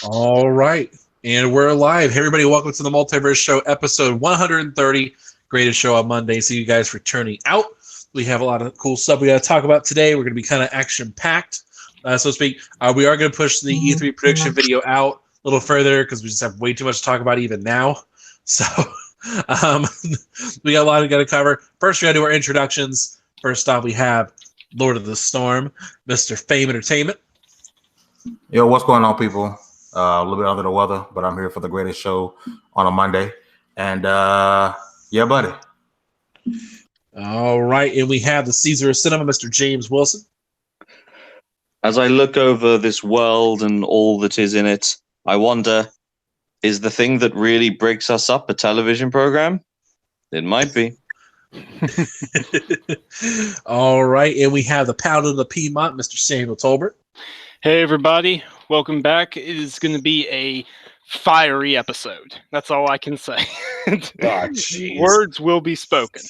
All right. And we're live. Hey, everybody, welcome to the Multiverse Show, episode 130. Greatest show on Monday. See you guys for turning out. We have a lot of cool stuff we got to talk about today. We're going to be kind of action-packed, so to speak. We are going to push the E3 prediction video out a little further because we just have way too much to talk about even now. So we got a lot we got to cover. First, we got to do our introductions. First off, we have Lord of the Storm, Mr. Fame Entertainment. Yo, what's going on, people? A little bit under the weather, but I'm here for the greatest show on a Monday. And yeah, buddy. All right, and we have the Caesar of Cinema, Mr. James Wilson. As I look over this world and all that is in it, I wonder, is the thing that really breaks us up a television program? It might be. All right, and we have the Pound of the Piedmont, Mr. Samuel Tolbert. Hey everybody, welcome back. It is going to be a fiery episode. That's all I can say. Words will be spoken.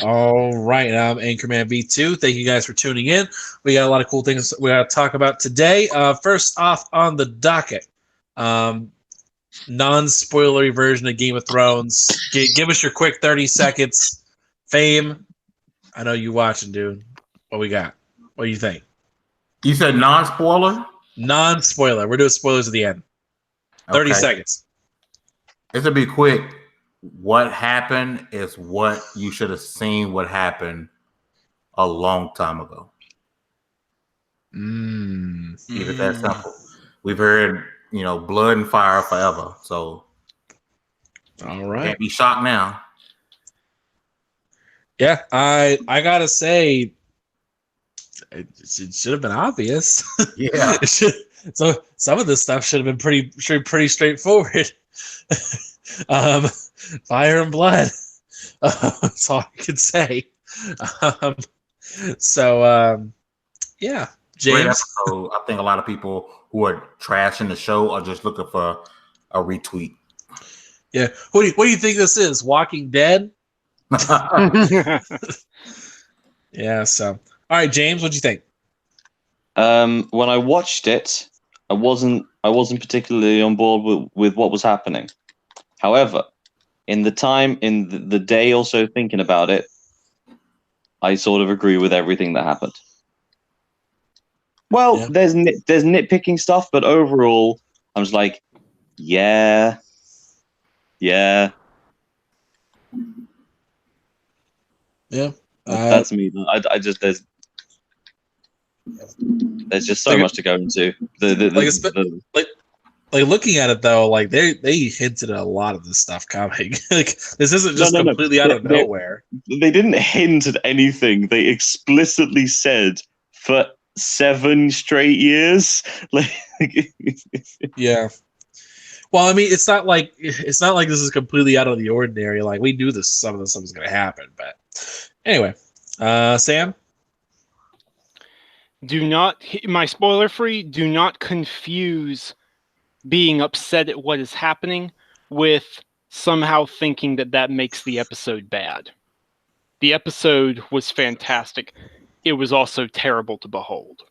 All right, I'm Anchorman V2. Thank you guys for tuning in. We got a lot of cool things we got to talk about today. First off on the docket, non-spoilery version of Game of Thrones. Give us your quick 30 seconds. Fame, I know you watching, dude. What we got? What do you think? You said non-spoiler? Non-spoiler. We're doing spoilers at the end. 30 seconds. It's going to be quick. What happened is what you should have seen what happened a long time ago. Keep it that simple. We've heard, blood and fire forever. So, all right. Can't be shocked now. Yeah, I gotta say, it should have been obvious. Yeah. So some of this stuff should have been pretty straightforward. Fire and blood. That's all I can say. Yeah, James. Great episode. I think a lot of people who are trashing the show are just looking for a retweet. Yeah. What do you think this is? Walking Dead? Yeah. So, all right, James. What do you think? When I watched it, I wasn't particularly on board with what was happening. However, in the day also thinking about it, I sort of agree with everything that happened. Well, yeah. there's nitpicking stuff, but overall, I'm just like, yeah. That's me. I just there's just so much to go into. Like looking at it though, like they hinted at a lot of this stuff coming. Like this isn't just completely out of nowhere. They didn't hint at anything. They explicitly said for 7 straight years. Like, yeah. Well, I mean, it's not like this is completely out of the ordinary. Like we knew some of this stuff was going to happen, but anyway, Sam. My spoiler free. Do not confuse being upset at what is happening with somehow thinking that makes the episode bad. The episode was fantastic. It was also terrible to behold.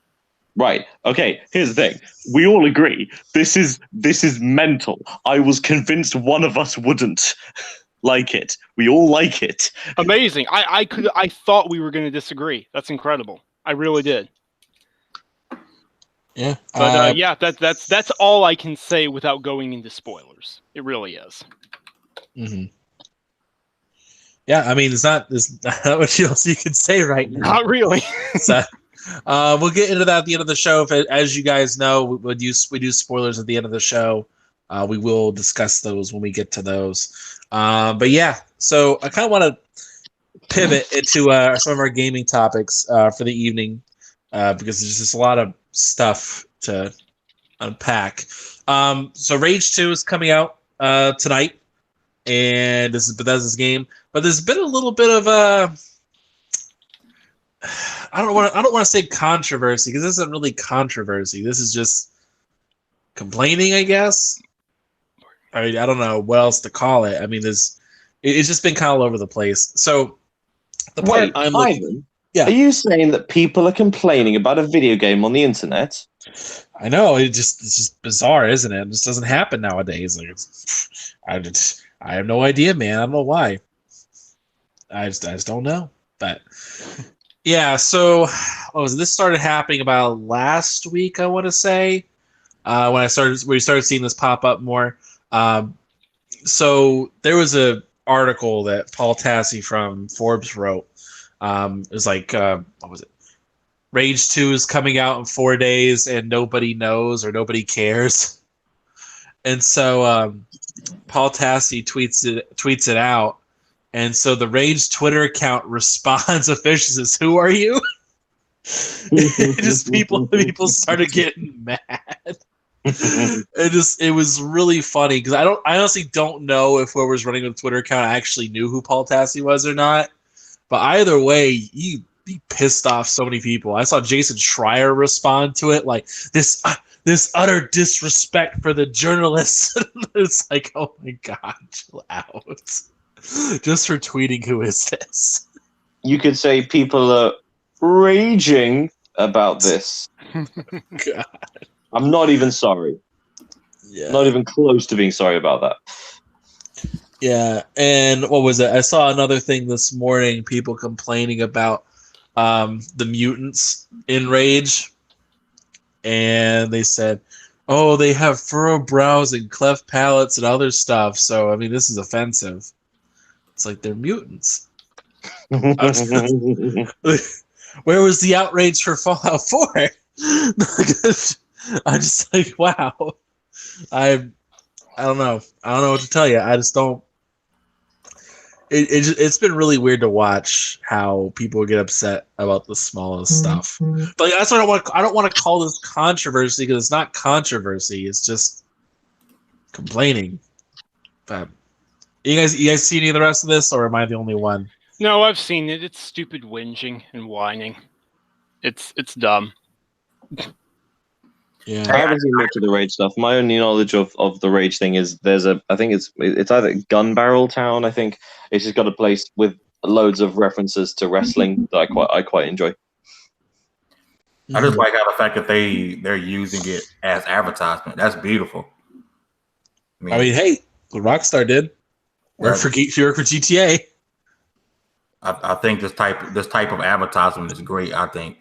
Right. Okay. Here's the thing. We all agree. This is mental. I was convinced one of us wouldn't like it. We all like it. Amazing. I thought we were going to disagree. That's incredible. I really did. Yeah. But that's all I can say without going into spoilers. It really is. Mm-hmm. Yeah, I mean, there's not much else you can say right now. Not really. So, we'll get into that at the end of the show. As you guys know, we do spoilers at the end of the show. We will discuss those when we get to those. But yeah, so I kind of want to pivot into some of our gaming topics for the evening because there's just a lot of stuff to unpack. So Rage 2 is coming out tonight, and this is Bethesda's game. But there's been a little bit of I don't want to say controversy because this isn't really controversy. This is just complaining, I guess. I don't know what else to call it. I mean, it's just been kind of all over the place. So the part I'm looking. Yeah. Are you saying that people are complaining about a video game on the internet? I know it's just bizarre, isn't it? It just doesn't happen nowadays. Like I have no idea, man. I don't know why. I just don't know. But yeah, so this started happening about last week, I want to say, when we started seeing this pop up more. So there was a article that Paul Tassi from Forbes wrote. It was like what was it? Rage 2 is coming out in 4 days and nobody knows or nobody cares. And so Paul Tassi tweets it out. And so the Rage Twitter account responds officially says, "Who are you?" Just people started getting mad. It was really funny because I honestly don't know if whoever's running the Twitter account actually knew who Paul Tassi was or not. But either way, he pissed off so many people. I saw Jason Schreier respond to it like this utter disrespect for the journalists. It's like, oh my god, chill out. Just for tweeting, who is this? You could say people are raging about this. God. I'm not even sorry. Yeah. Not even close to being sorry about that. Yeah, and what was it? I saw another thing this morning, people complaining about the mutants in Rage. And they said, oh, they have furrowed brows and cleft palates and other stuff. So, I mean, this is offensive. It's like they're mutants. Where was the outrage for Fallout 4? I'm just like, wow. I don't know. I don't know what to tell you. I just don't. It's been really weird to watch how people get upset about the smallest stuff. But that's what I don't want to call this controversy because it's not controversy. It's just complaining. But you guys see any of the rest of this, or am I the only one? No, I've seen it. It's stupid whinging and whining. It's dumb. Yeah, I haven't seen much of the Rage stuff. My only knowledge of the Rage thing is I think it's either Gun Barrel Town. I think it's just got a place with loads of references to wrestling that I quite enjoy. I just like how the fact that they're using it as advertisement. That's beautiful. I mean, hey, Rockstar did work for GTA. I think this type of advertisement is great. I think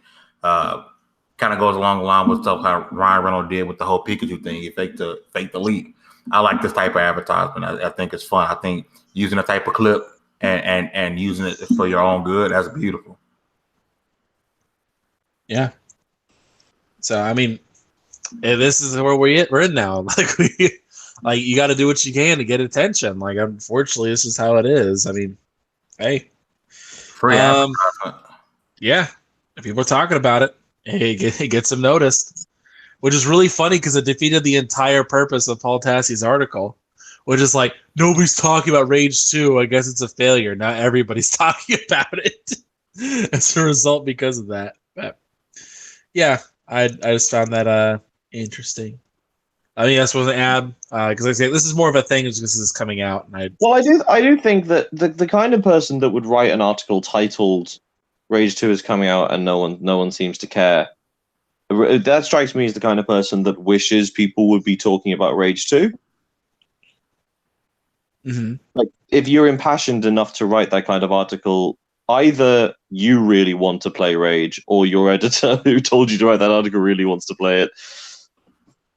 kind of goes along the line with stuff how Ryan Reynolds did with the whole Pikachu thing. He faked the leap. I like this type of advertisement. I think it's fun. I think using a type of clip and using it for your own good, that's beautiful. Yeah. So I mean, this is where we're in now. Like you got to do what you can to get attention. Like unfortunately, this is how it is. I mean, hey, free advertisement. Yeah, if people are talking about it, it gets them noticed, which is really funny because it defeated the entire purpose of Paul Tassi's article, which is like nobody's talking about Rage 2. I guess it's a failure. Not everybody's talking about it as a result because of that. But yeah, I just found that interesting. I think that's what I add because I say this is more of a thing because this is coming out. And I do think that the kind of person that would write an article titled Rage 2 is coming out and no one seems to care. That strikes me as the kind of person that wishes people would be talking about Rage 2. Mm-hmm. Like, if you're impassioned enough to write that kind of article, either you really want to play Rage or your editor who told you to write that article really wants to play it.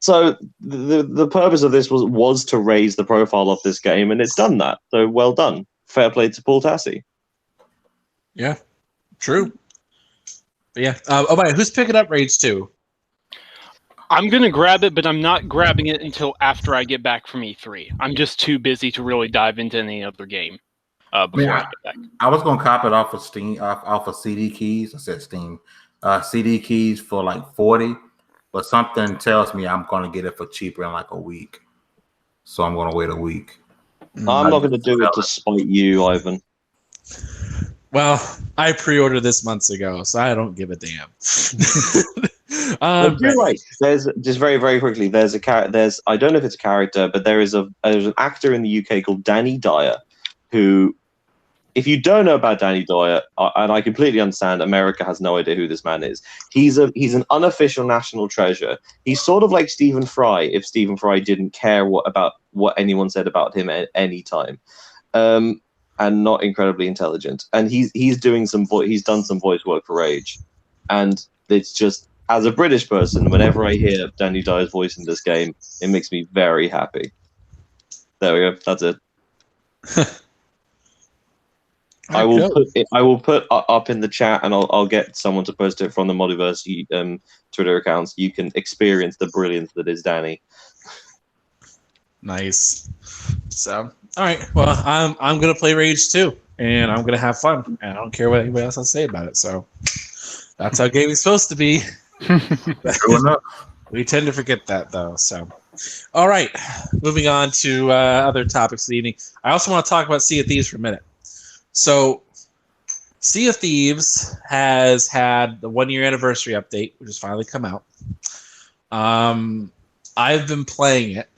So the purpose of this was to raise the profile of this game, and it's done that. So well done. Fair play to Paul Tassi. Yeah, true. But yeah. Who's picking up Rage 2? I'm going to grab it, but I'm not grabbing it until after I get back from E3. I'm just too busy to really dive into any other game before I get back. I was going to cop it off of Steam, off of CD Keys. I said Steam. CD Keys for like $40. But something tells me I'm going to get it for cheaper in like a week. So I'm going to wait a week. I'm not going to do it to spite you, Ivan. Well, I pre-ordered this months ago, so I don't give a damn. You're right. There's just very, very quickly. There's I don't know if it's a character, but there's an actor in the UK called Danny Dyer, who if you don't know about Danny Dyer, and I completely understand, America has no idea who this man is. He's an unofficial national treasure. He's sort of like Stephen Fry, if Stephen Fry didn't care about what anyone said about him at any time, and not incredibly intelligent. And he's done some voice work for Rage, and it's just, as a British person, whenever I hear Danny Dyer's voice in this game, it makes me very happy. There we go. That's it. I will put up in the chat, and I'll get someone to post it from the Multiverse Twitter accounts. You can experience the brilliance that is Danny. Nice. So, all right. Well, I'm gonna play Rage 2, and I'm gonna have fun, and I don't care what anybody else has to say about it. So that's how gaming's supposed to be. We tend to forget that, though. So, all right. Moving on to other topics of the evening. I also want to talk about Sea of Thieves for a minute. So, Sea of Thieves has had the 1-year anniversary update, which has finally come out. I've been playing it.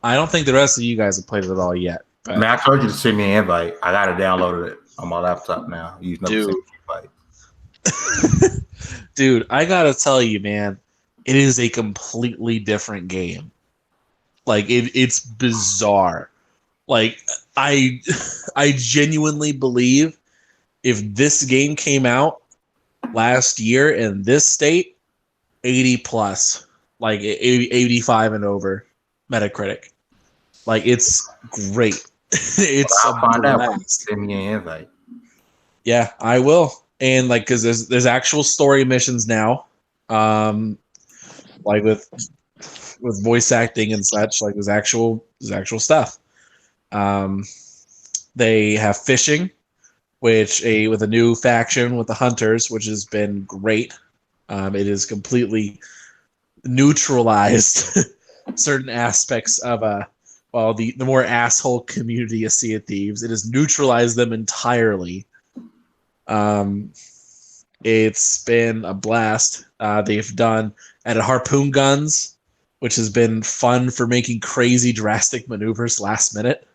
I don't think the rest of you guys have played it at all yet. But Man, I told you to send me an invite. I got to download it on my laptop now. You've never sent me an invite. Dude, I gotta tell you, man, it is a completely different game. Like, it's bizarre. Like, I genuinely believe if this game came out last year in this state, 80 plus, like 85 and over Metacritic. Like, it's great. It's I'll find out when you send me an invite. Yeah, I will. And like, because there's actual story missions now, like with voice acting and such. Like, there's actual stuff. They have fishing, with a new faction with the hunters, which has been great. It has completely neutralized certain aspects of the more asshole community of Sea of Thieves. It has neutralized them entirely. It's been a blast. They've added harpoon guns, which has been fun for making crazy drastic maneuvers last minute.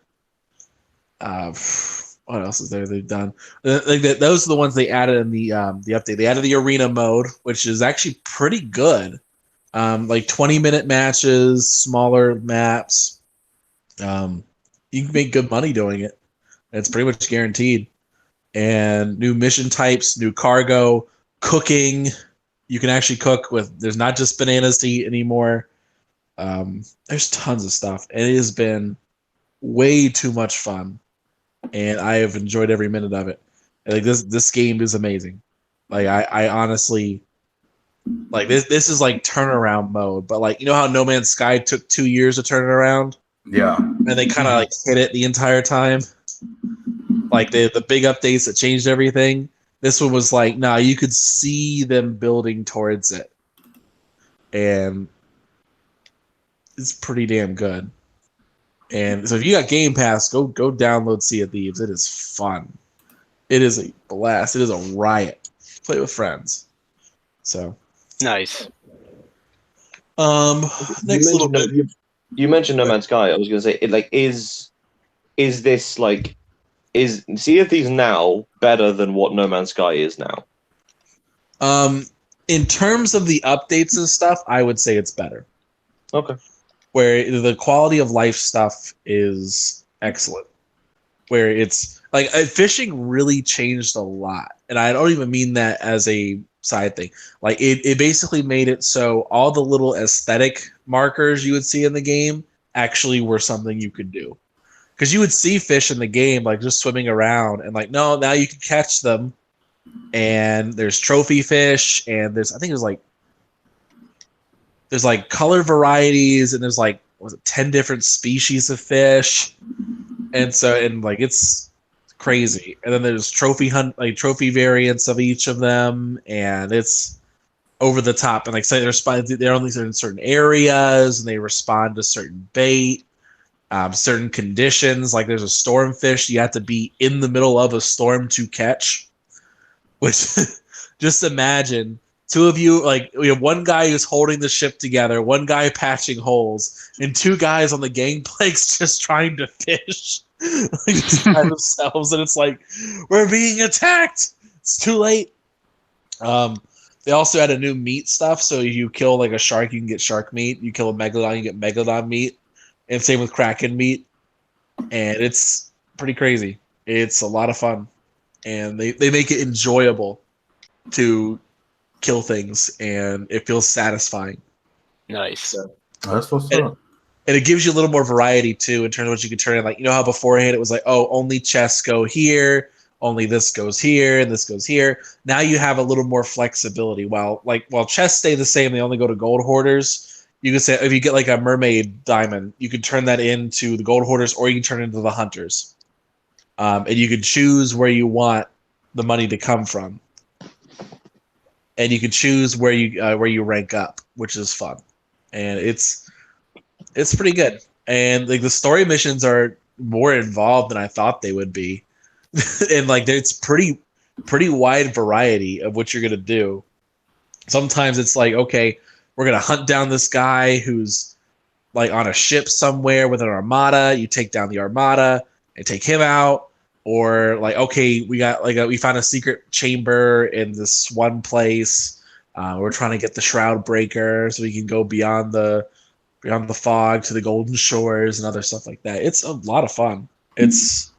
What else is there they've done? Those are the ones they added in the update. They added the arena mode, which is actually pretty good. Like 20-minute matches, smaller maps. You can make good money doing it. It's pretty much guaranteed. And new mission types, new cargo, cooking. You can actually cook there's not just bananas to eat anymore. There's tons of stuff. And it has been way too much fun. And I have enjoyed every minute of it. Like, this game is amazing. Like, I honestly, like, this is like turnaround mode. But like, you know how No Man's Sky took 2 years to turn it around? Yeah. And they kind of like hit it the entire time. Like, the big updates that changed everything. This one was like, nah, you could see them building towards it. And it's pretty damn good. And so if you got Game Pass, go download Sea of Thieves. It is fun. It is a blast. It is a riot. Play with friends. So Nice. Next little bit. You mentioned No Man's Sky. I was going to say, is this like, is Sea of Thieves now better than what No Man's Sky is now? In terms of the updates and stuff, I would say it's better. Okay. Where the quality of life stuff is excellent. Where it's like, fishing really changed a lot, and I don't even mean that as a side thing. Like, it basically made it so all the little aesthetic markers you would see in the game actually were something you could do. Because you would see fish in the game, like, just swimming around, and like, no, now you can catch them. And there's trophy fish, and there's color varieties, and there's like, 10 different species of fish. And like, it's crazy. And then there's trophy variants of each of them, and it's over the top. And like, say they're only in certain areas, and they respond to certain bait. Certain conditions, like there's a stormfish you have to be in the middle of a storm to catch, which just imagine two of you, like, we have one guy who's holding the ship together, one guy patching holes, and two guys on the gangplanks just trying to fish. like just by themselves, and it's like we're being attacked. It's too late. They also had a new meat stuff. So if you kill like a shark, you can get shark meat. You kill a megalodon, you get megalodon meat. And same with kraken meat. And it's pretty crazy. It's a lot of fun. And they make it enjoyable to kill things, and it feels satisfying. Nice. So, That's what's up. and it gives you a little more variety too in terms of what you can turn in. Like, you know how beforehand it was like, oh, only chests go here, only this goes here, and this goes here. Now you have a little more flexibility. While chests stay the same, they only go to gold hoarders. You can say if you get like a mermaid diamond, you can turn that into the gold hoarders, or you can turn it into the hunters. And you can choose where you want the money to come from, and you can choose where you rank up, which is fun, and it's pretty good. And like the story missions are more involved than I thought they would be, and like it's pretty wide variety of what you're gonna do. Sometimes it's like, okay, we're gonna hunt down this guy who's like on a ship somewhere with an armada. You take down the armada and take him out. Or like, okay, we found a secret chamber in this one place. We're trying to get the shroud breaker so we can go beyond the fog to the golden shores and other stuff like that. It's a lot of fun. It's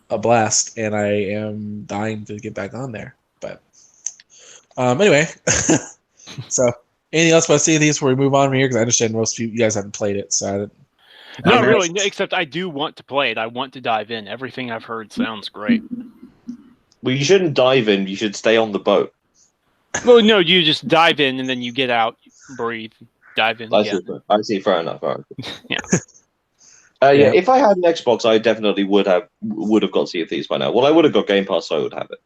a blast, and I am dying to get back on there. But anyway, so anything else about Sea of Thieves before we move on from here? Because I understand most of you guys haven't played it, so I didn't. Not really, except I do want to play it. I want to dive in. Everything I've heard sounds great. Well, you shouldn't dive in. You should stay on the boat. Well, no, you just dive in and then you get out, breathe, dive in again. I see. Fair enough. Yeah. Yeah. If I had an Xbox, I definitely would have got Sea of Thieves by now. Well, I would have got Game Pass, so I would have it.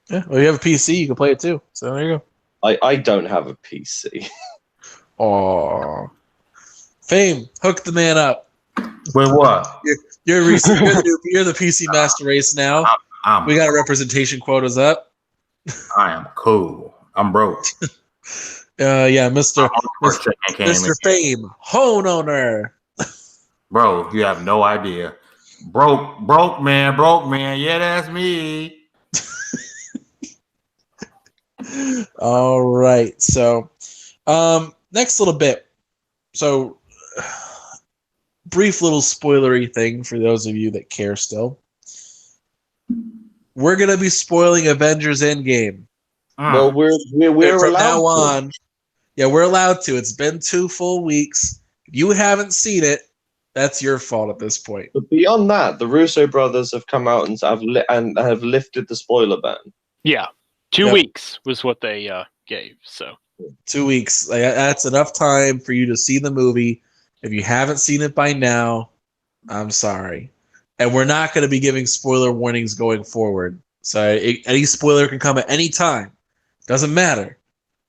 Yeah. Well, you have a PC, you can play it too. So there you go. I don't have a PC. Oh, Fame, hook the man up. With what? You're the PC master race now. We got our representation quotas up. I am cool. I'm broke. Yeah, Mr. Fame, home owner. Bro, you have no idea. Broke man. Yeah, that's me. All right. So, next little bit. So, brief little spoilery thing for those of you that care still. We're gonna be spoiling Avengers Endgame. Well, we're from allowed now to. on. Yeah, we're allowed to. It's been 2 full weeks. If you haven't seen it, that's your fault at this point. But beyond that, the Russo brothers have come out and have lifted the spoiler ban. Yeah, 2 weeks was what they gave. So 2 weeks. That's enough time for you to see the movie. If you haven't seen it by now, I'm sorry. And we're not going to be giving spoiler warnings going forward. So any spoiler can come at any time. Doesn't matter.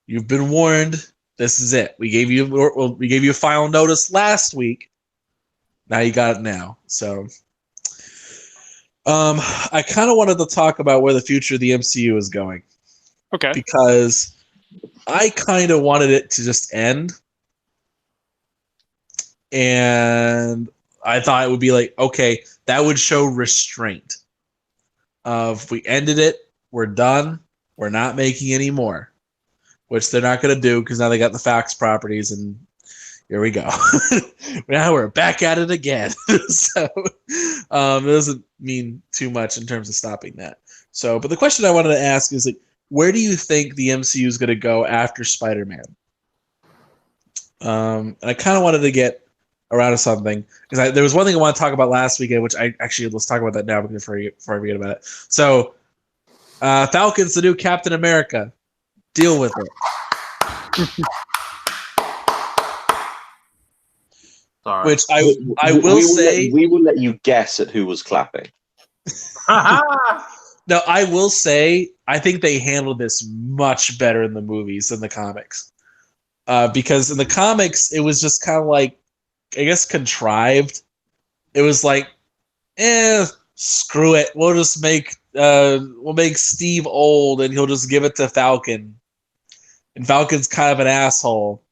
You've been warned. This is it. We gave you a final notice last week. Now you got it now. So I kind of wanted to talk about where the future of the MCU is going. Okay. Because I kind of wanted it to just end. And I thought it would be like, okay, that would show restraint. If we ended it, we're done. We're not making any more. Which they're not going to do because now they got the Fox properties, and here we go. Now we're back at it again. So it doesn't mean too much in terms of stopping that. So, but the question I wanted to ask is, like, where do you think the MCU is going to go after Spider-Man? And I kind of wanted to get around to something because there was one thing I want to talk about last weekend, which let's talk about that now before I forget about it. So, Falcon's the new Captain America. Deal with it. Sorry. Which I will say we will let you guess at who was clapping. No, I will say I think they handled this much better in the movies than the comics. Because in the comics it was just kind of like, I guess, contrived. It was like, screw it. We'll just make Steve old and he'll just give it to Falcon. And Falcon's kind of an asshole.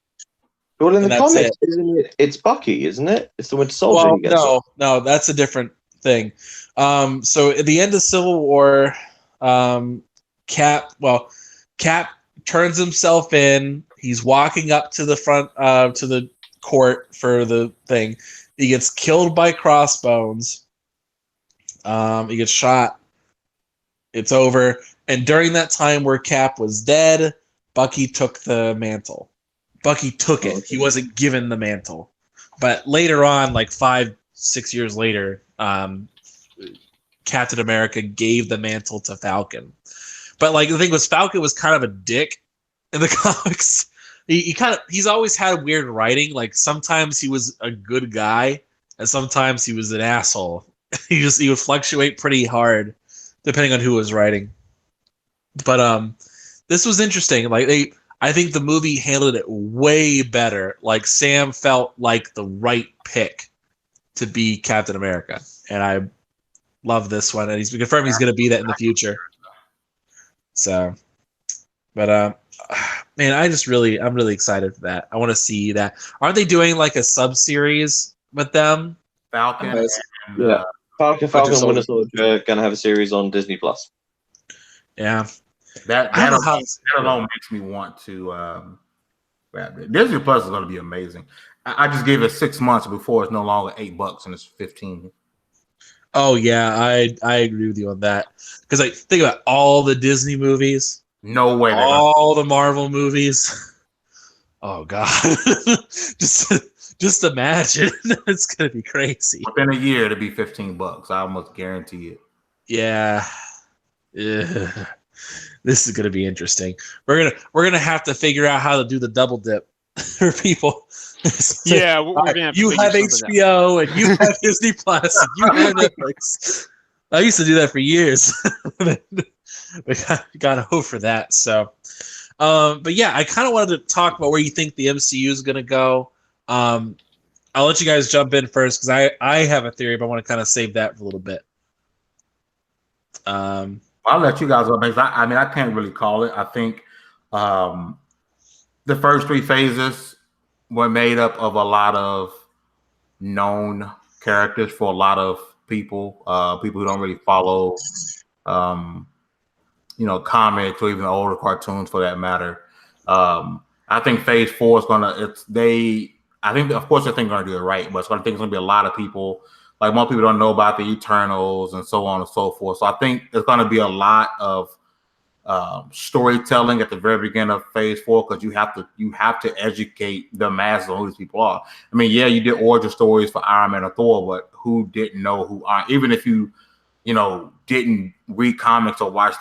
Well, in the comics, isn't it? It's Bucky, isn't it? It's the Winter Soldier. Well, no, that's a different thing. So at the end of Civil War, Cap turns himself in. He's walking up to the front to the court for the thing. He gets killed by Crossbones. He gets shot. It's over. And during that time where Cap was dead, Bucky took the mantle. Bucky took it. He wasn't given the mantle. But later on, like 5-6 years later, Captain America gave the mantle to Falcon. But like the thing was, Falcon was kind of a dick in the comics. He's always had weird writing. Like sometimes he was a good guy, and sometimes he was an asshole. He would fluctuate pretty hard depending on who was writing. But this was interesting. Like I think the movie handled it way better. Like Sam felt like the right pick to be Captain America, and I love this one. And he's confirmed he's going to be that in the future. So, but man, I'm really excited for that. I want to see that. Aren't they doing like a sub series with them? Falcon. Yeah, Falcon and Winter Soldier going to have a series on Disney Plus. Yeah, that alone makes me want to. Disney Plus is going to be amazing. I just gave it 6 months before it's no longer $8 and it's $15. Oh yeah, I agree with you on that. Because like think about all the Disney movies. No way. All the Marvel movies. Oh god. just imagine. It's gonna be crazy. Within a year it'll be $15. I almost guarantee it. Yeah. Ugh. This is gonna be interesting. We're gonna have to figure out how to do the double dip for people. Yeah, we're gonna have to you have HBO and you have Disney Plus and you have Netflix. I used to do that for years. We got over that. So, but yeah, I kind of wanted to talk about where you think the MCU is going to go. I'll let you guys jump in first because I have a theory, but I want to kind of save that for a little bit. I'll let you guys go because I can't really call it. I think the first 3 phases were made up of a lot of known characters for a lot of people who don't really follow comics or even older cartoons for that matter. I think phase 4 is I think of course they're gonna do it right, but I think it's gonna be a lot of people. Like most people don't know about the Eternals and so on and so forth. So I think there's gonna be a lot of storytelling at the very beginning of phase 4 because you have to educate the masses on who these people are. I mean, yeah, you did origin stories for Iron Man or Thor, but who didn't know who even if you didn't read comics or watch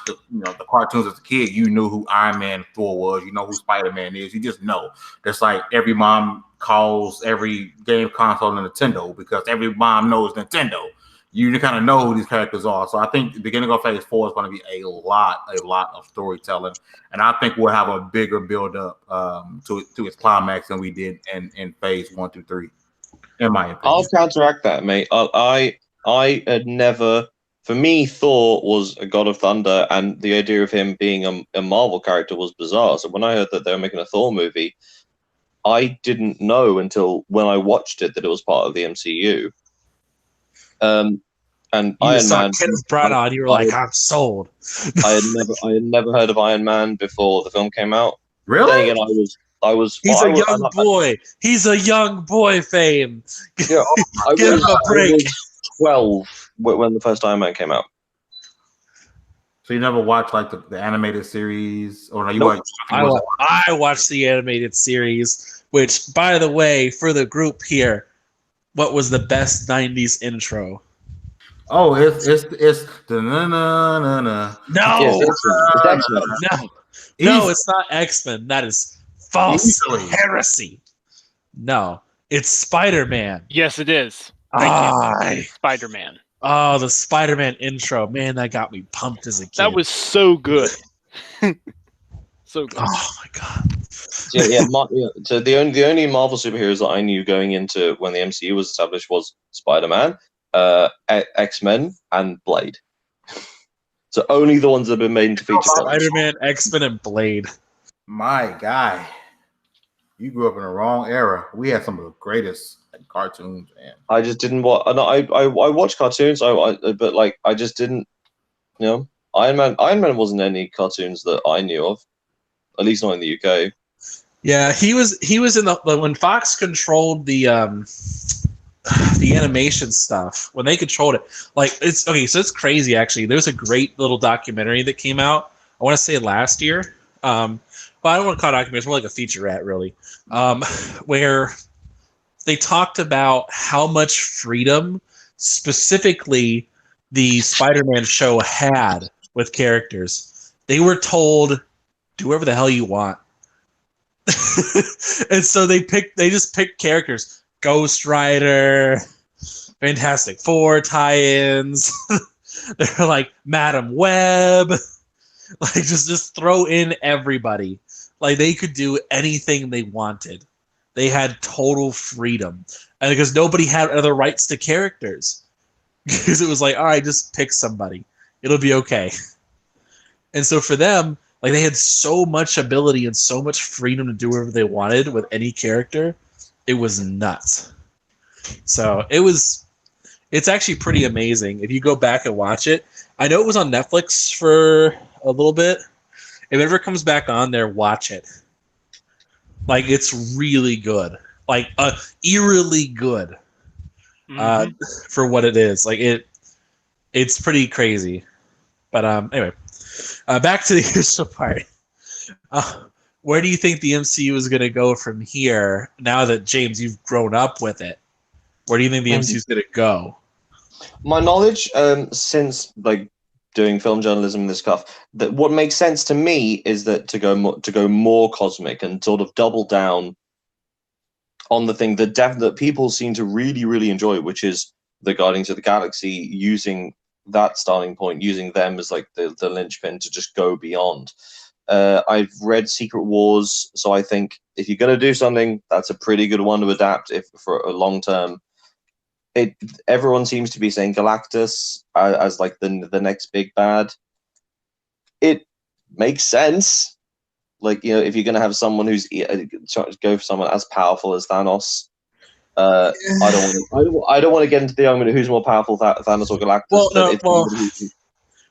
the cartoons as a kid, you knew who Iron Man, Thor was. You know who Spider-Man is. You just know. That's like every mom calls every game console a Nintendo because every mom knows Nintendo. You kind of know who these characters are. So I think the beginning of phase 4 is going to be a lot of storytelling, and I think we'll have a bigger build up to its climax than we did in phase 1 through 3. In my opinion, I'll counteract that, mate. I had never, for me, Thor was a god of thunder, and the idea of him being a Marvel character was bizarre. So when I heard that they were making a Thor movie, I didn't know until when I watched it that it was part of the MCU. And you Iron saw Man, Kenneth Branagh, you were like, I'm sold. I had never heard of Iron Man before the film came out. really? Then again, I was. He's a young boy. He's a young boy, Fame. Yeah, Give him a break. I was 12 when the first Iron Man came out. So you never watched like the animated series, or no? You Nope. I watched the animated series, which, by the way, for the group here, what was the best '90s intro? Oh, it's the na. No, Yes, it's X-Men. no, it's not X-Men. That is false Easily. heresy. No, it's Spider-Man. Yes, it is. Thank you. Spider-Man. Oh, the Spider-Man intro, man, that got me pumped as a kid. That was so good. So good. Oh my god. Yeah. So the only Marvel superheroes that I knew going into when the MCU was established was Spider-Man, X-Men, and Blade. So only the ones that have been made into feature films. Spider-Man, X-Men, and Blade. My guy. You grew up in the wrong era. We had some of the greatest cartoons, man. I just didn't watch. I watch cartoons. But like I just didn't. You know, Iron Man wasn't any cartoons that I knew of, at least not in the UK. Yeah, he was in the when Fox controlled the animation stuff, when they controlled it. Like it's okay, so it's crazy actually. There's a great little documentary that came out, I want to say last year. But I don't want to call it a documentary, it's more like a featurette really. Where they talked about how much freedom specifically the Spider-Man show had with characters. They were told, do whatever the hell you want. And so they just picked characters. Ghost Rider, Fantastic Four tie-ins. They're like Madam Web. Like just throw in everybody. Like they could do anything they wanted. They had total freedom. And because nobody had other rights to characters. Because it was like, all right, just pick somebody. It'll be okay. And so for them, like they had so much ability and so much freedom to do whatever they wanted with any character. It was nuts. So it's actually pretty amazing. If you go back and watch it, I know it was on Netflix for a little bit. If it ever comes back on there, watch it. Like it's really good. Like eerily good. For what it is. Like it's pretty crazy. But anyway, back to the initial part. Where do you think the MCU is going to go from here now that, James, you've grown up with it? Where do you think the MCU is going to go? My knowledge, since like doing film journalism and this stuff, that what makes sense to me is that to go more cosmic and sort of double down on the thing that people seem to really, really enjoy, which is the Guardians of the Galaxy, using that starting point, using them as like the linchpin to just go beyond. I've read Secret Wars, so I think if you're going to do something, that's a pretty good one to adapt if for a long term. Everyone seems to be saying Galactus as like the next big bad. It makes sense. Like, you know, if you're going to have someone who's trying to go for someone as powerful as Thanos, I don't want to get into the argument of who's more powerful, Thanos or Galactus. Well,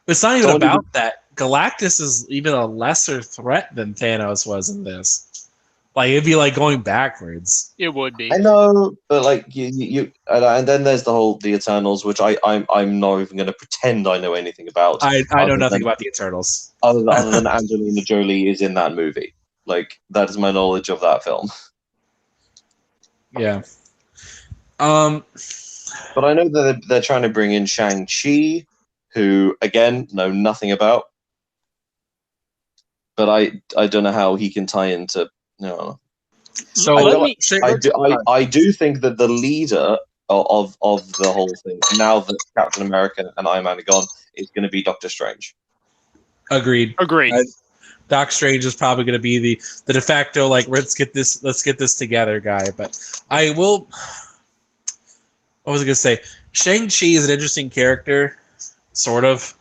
it's not even about that. Galactus is even a lesser threat than Thanos was in this. Like it'd be like going backwards. It would be. I know, but like you and then there's the Eternals, which I'm not even going to pretend I know anything about. I know nothing about the Eternals. Other than Angelina Jolie is in that movie. Like that is my knowledge of that film. Yeah. But I know that they're trying to bring in Shang-Chi, who again know nothing about. But I don't know how he can tie into. No. So I do think that the leader of the whole thing, now that Captain America and Iron Man are gone, is going to be Doctor Strange. Agreed. Doc Strange is probably going to be the de facto, like, let's get this together guy. But I will. What was I going to say? Shang-Chi is an interesting character, sort of.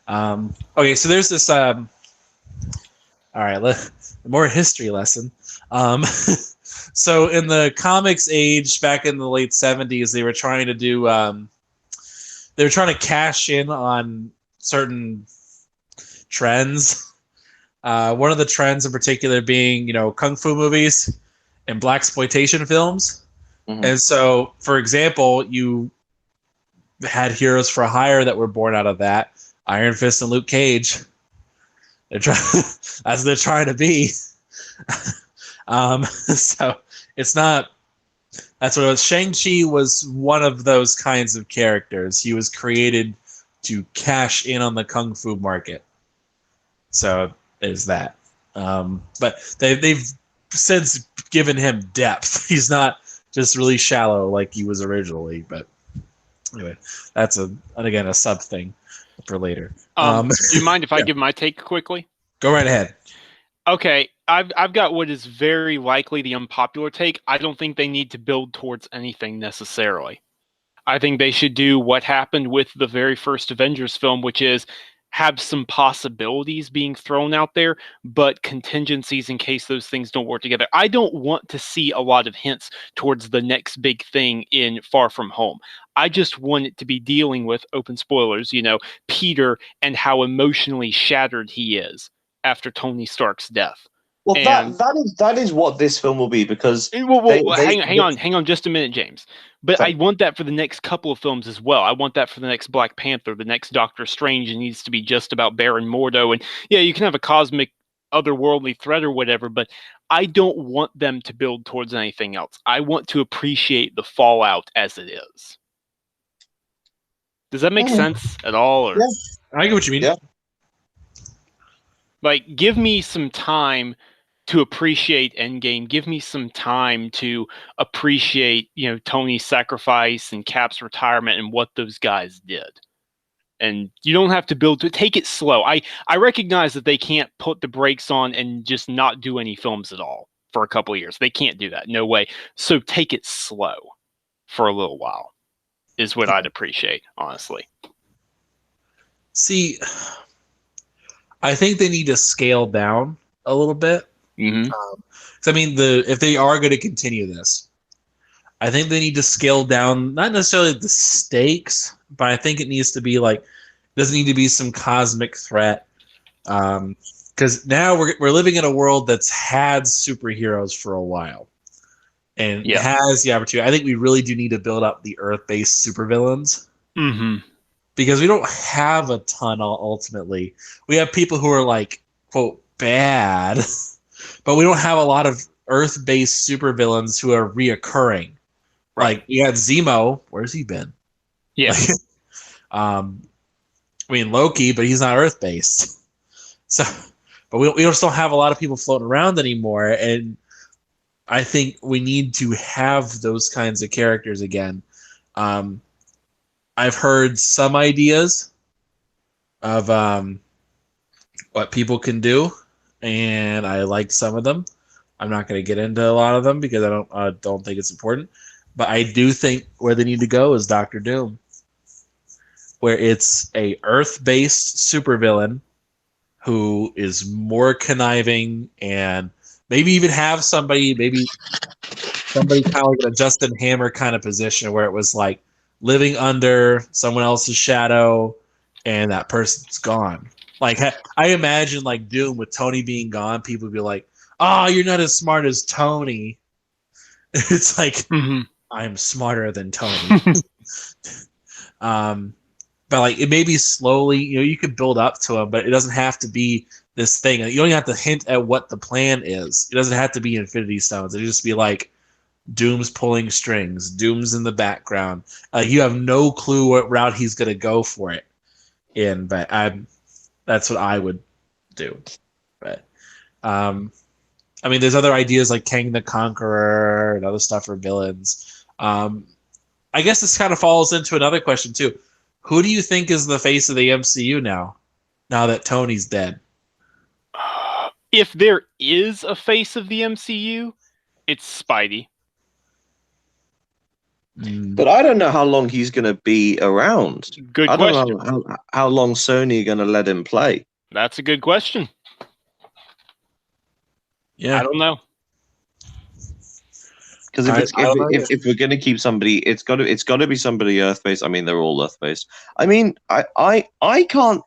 Okay, so there's this. All right, more history lesson. So in the comics age, back in the late 70s, they were trying to do. They were trying to cash in on certain trends. One of the trends in particular being, kung fu movies and blaxploitation films. Mm-hmm. And so, for example, you had heroes for hire that were born out of that. Iron Fist and Luke Cage. That's what they're trying to be. So it's not. That's what it was. Shang-Chi was one of those kinds of characters. He was created to cash in on the kung fu market. So there's that. But they've since given him depth. He's not just really shallow like he was originally. But anyway, that's a sub thing for later. Do you mind if I give my take quickly? Go right ahead. Okay, I've got what is very likely the unpopular take. I don't think they need to build towards anything necessarily. I think they should do what happened with the very first Avengers film, which is have some possibilities being thrown out there, but contingencies in case those things don't work together. I don't want to see a lot of hints towards the next big thing in Far From Home. I just want it to be dealing with, open spoilers, Peter and how emotionally shattered he is after Tony Stark's death. Well, And that is what this film will be, because hang on just a minute, James. But Sorry. I want that for the next couple of films as well. I want that for the next Black Panther, the next Doctor Strange. It needs to be just about Baron Mordo. And yeah, you can have a cosmic otherworldly threat or whatever, but I don't want them to build towards anything else. I want to appreciate the fallout as it is. Does that make sense at all? Or? Yeah. I get what you mean. Yeah. Like, give me some time to appreciate Endgame. Give me some time to appreciate, Tony's sacrifice and Cap's retirement and what those guys did. And you don't have to take it slow. I recognize that they can't put the brakes on and just not do any films at all for a couple of years. They can't do that. No way. So take it slow for a little while is what I'd appreciate, honestly. See, I think they need to scale down a little bit. Mm-hmm. I mean, if they are going to continue this, I think they need to scale down, not necessarily the stakes, but I think it needs to be like, doesn't need to be some cosmic threat. Because now we're living in a world that's had superheroes for a while, and has the opportunity. I think we really do need to build up the Earth-based supervillains. Mm-hmm. Because we don't have a ton ultimately. We have people who are like, quote, bad, but we don't have a lot of Earth-based supervillains who are reoccurring. Right. Like, we had Zemo. Where's he been? Yeah. I mean, Loki, but he's not Earth-based. So, but we just don't have a lot of people floating around anymore, and I think we need to have those kinds of characters again. I've heard some ideas of what people can do, and I like some of them. I'm not going to get into a lot of them because I don't think it's important. But I do think where they need to go is Doctor Doom, where it's a Earth-based supervillain who is more conniving, and maybe even have somebody kind of like a Justin Hammer kind of position where it was like living under someone else's shadow and that person's gone. Like, I imagine like Doom with Tony being gone, people would be like, oh, you're not as smart as Tony. It's like, I'm smarter than Tony. But like, it may be slowly, you could build up to him, but it doesn't have to be this thing. You don't have to hint at what the plan is. It doesn't have to be Infinity Stones. It just be like, Doom's pulling strings. Doom's in the background. You have no clue what route he's going to go for it in, but that's what I would do. But I mean, there's other ideas like Kang the Conqueror and other stuff for villains. I guess this kind of falls into another question too. Who do you think is the face of the MCU now that Tony's dead? If there is a face of the MCU, it's Spidey. But I don't know how long he's going to be around. Good I question. don't know how long Sony are going to let him play. That's a good question. Yeah, I don't know. Because if we're going to keep somebody, it's got to be somebody Earth-based. I mean, they're all Earth-based. I mean, I can't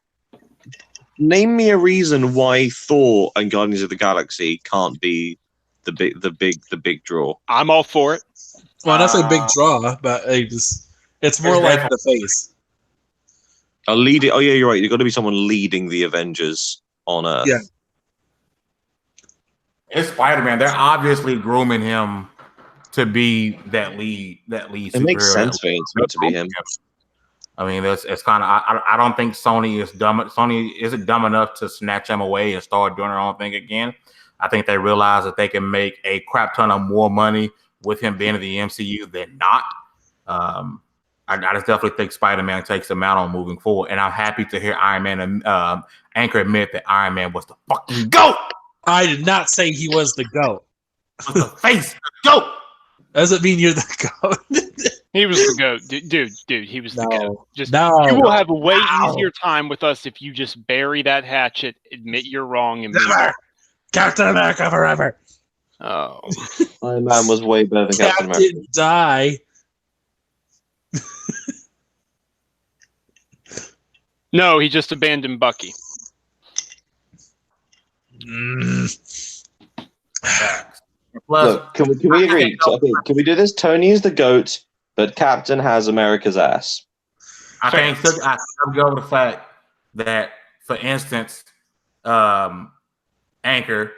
name me a reason why Thor and Guardians of the Galaxy can't be the big draw. I'm all for it. Well, that's a big draw, but it's more like the face. A leading. Oh yeah, you're right. You've got to be someone leading the Avengers on Earth. Yeah. It's Spider-Man. They're obviously grooming him to be that lead. It makes sense for him to be him. I mean, it's kind of. I don't think Sony is dumb. Sony isn't dumb enough to snatch him away and start doing their own thing again. I think they realize that they can make a crap ton of more money with him being in the MCU than not. I just definitely think Spider-Man takes him out on moving forward, and I'm happy to hear Iron Man and Anchor admit that Iron Man was the fucking GOAT. I did not say he was the GOAT. Was the face, the GOAT. Doesn't mean you're the GOAT. He was the goat, dude. He was the goat. You will have a way easier time with us if you just bury that hatchet, admit you're wrong, and move on. Captain America forever. Oh, Iron Man was way better than Captain America. Didn't die. No, he just abandoned Bucky. Look, can we agree? Okay, can we do this? Tony is the GOAT, but Captain has America's ass. I think I go with the fact that, for instance, Anchor,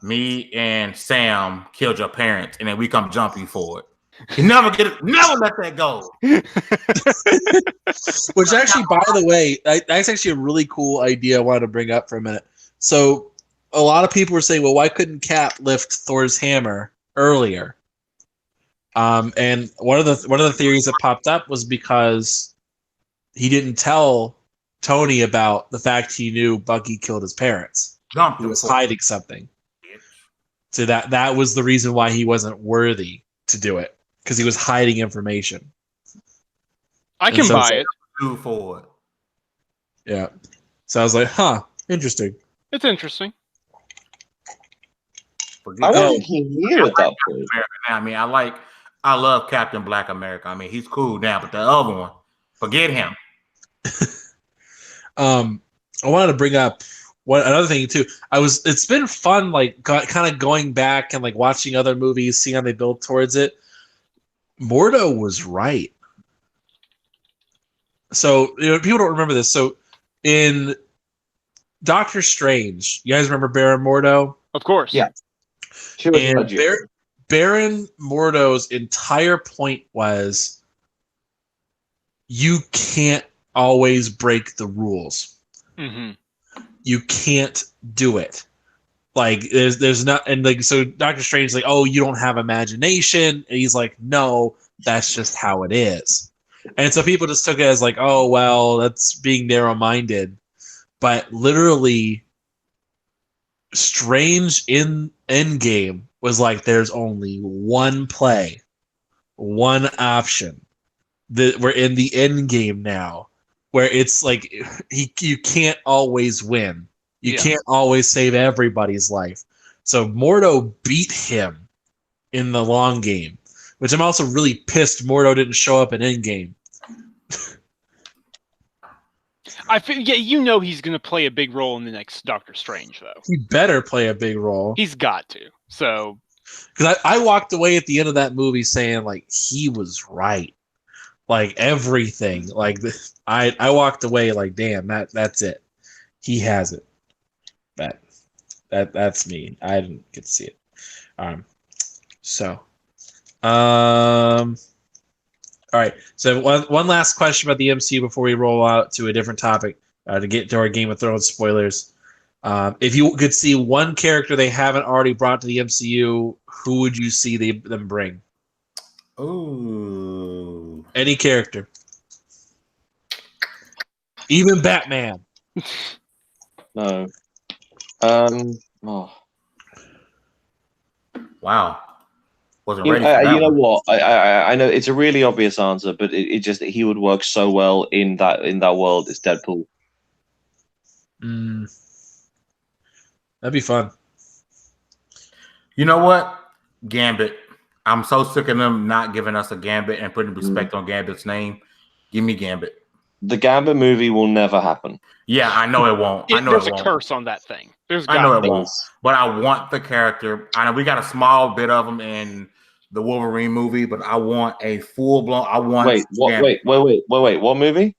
me and Sam killed your parents, and then we come jump you for it. You never let that go. Which actually, by the way, that's actually a really cool idea I wanted to bring up for a minute. So a lot of people were saying, well, why couldn't Cap lift Thor's hammer earlier? And one of the theories that popped up was because he didn't tell Tony about the fact he knew Bucky killed his parents. He was hiding something. So that was the reason why he wasn't worthy to do it, because he was hiding information. I can buy it. For it. Yeah. So I was like, interesting. It's interesting. I don't think he knew at that point. I mean, I love Captain Black America. I mean, he's cool now, but the other one, forget him. I wanted to bring up another thing too. It's been fun, like kind of going back and like watching other movies, seeing how they build towards it. Mordo was right. So people don't remember this. So in Doctor Strange, you guys remember Baron Mordo? Of course. Yeah. And Baron Mordo's entire point was, you can't always break the rules. Mm-hmm. You can't do it. Like there's not, and like so Doctor Strange's like, oh, you don't have imagination, and he's like, no, that's just how it is. And so people just took it as like, oh well, that's being narrow-minded. But literally, Strange in Endgame was like, there's only one play, one option. We're in the Endgame now, where it's like you can't always win. You can't always save everybody's life. So Mordo beat him in the long game, which I'm also really pissed Mordo didn't show up in Endgame. I feel, he's going to play a big role in the next Doctor Strange, though. He better play a big role. He's got to. So, because I walked away at the end of that movie saying, like, he was right. Like, everything. Like, I walked away like, damn, that's it. He has it. That's me. I didn't get to see it. All right. So one last question about the MCU before we roll out to a different topic to get to our Game of Thrones spoilers. If you could see one character they haven't already brought to the MCU, who would you see them bring? Ooh. Any character. Even Batman. No. Wow. Wasn't You ready for that know one. what? I know it's a really obvious answer, but it just he would work so well in that world. It's Deadpool. That'd be fun. You know what? Gambit. I'm so sick of them not giving us a Gambit and putting respect on Gambit's name. Give me Gambit. The Gambit movie will never happen. Yeah, I know it won't. There's a curse on that thing. I know it won't. But I want the character. I know we got a small bit of him in the Wolverine movie, but I want a full blown. Wait. What movie?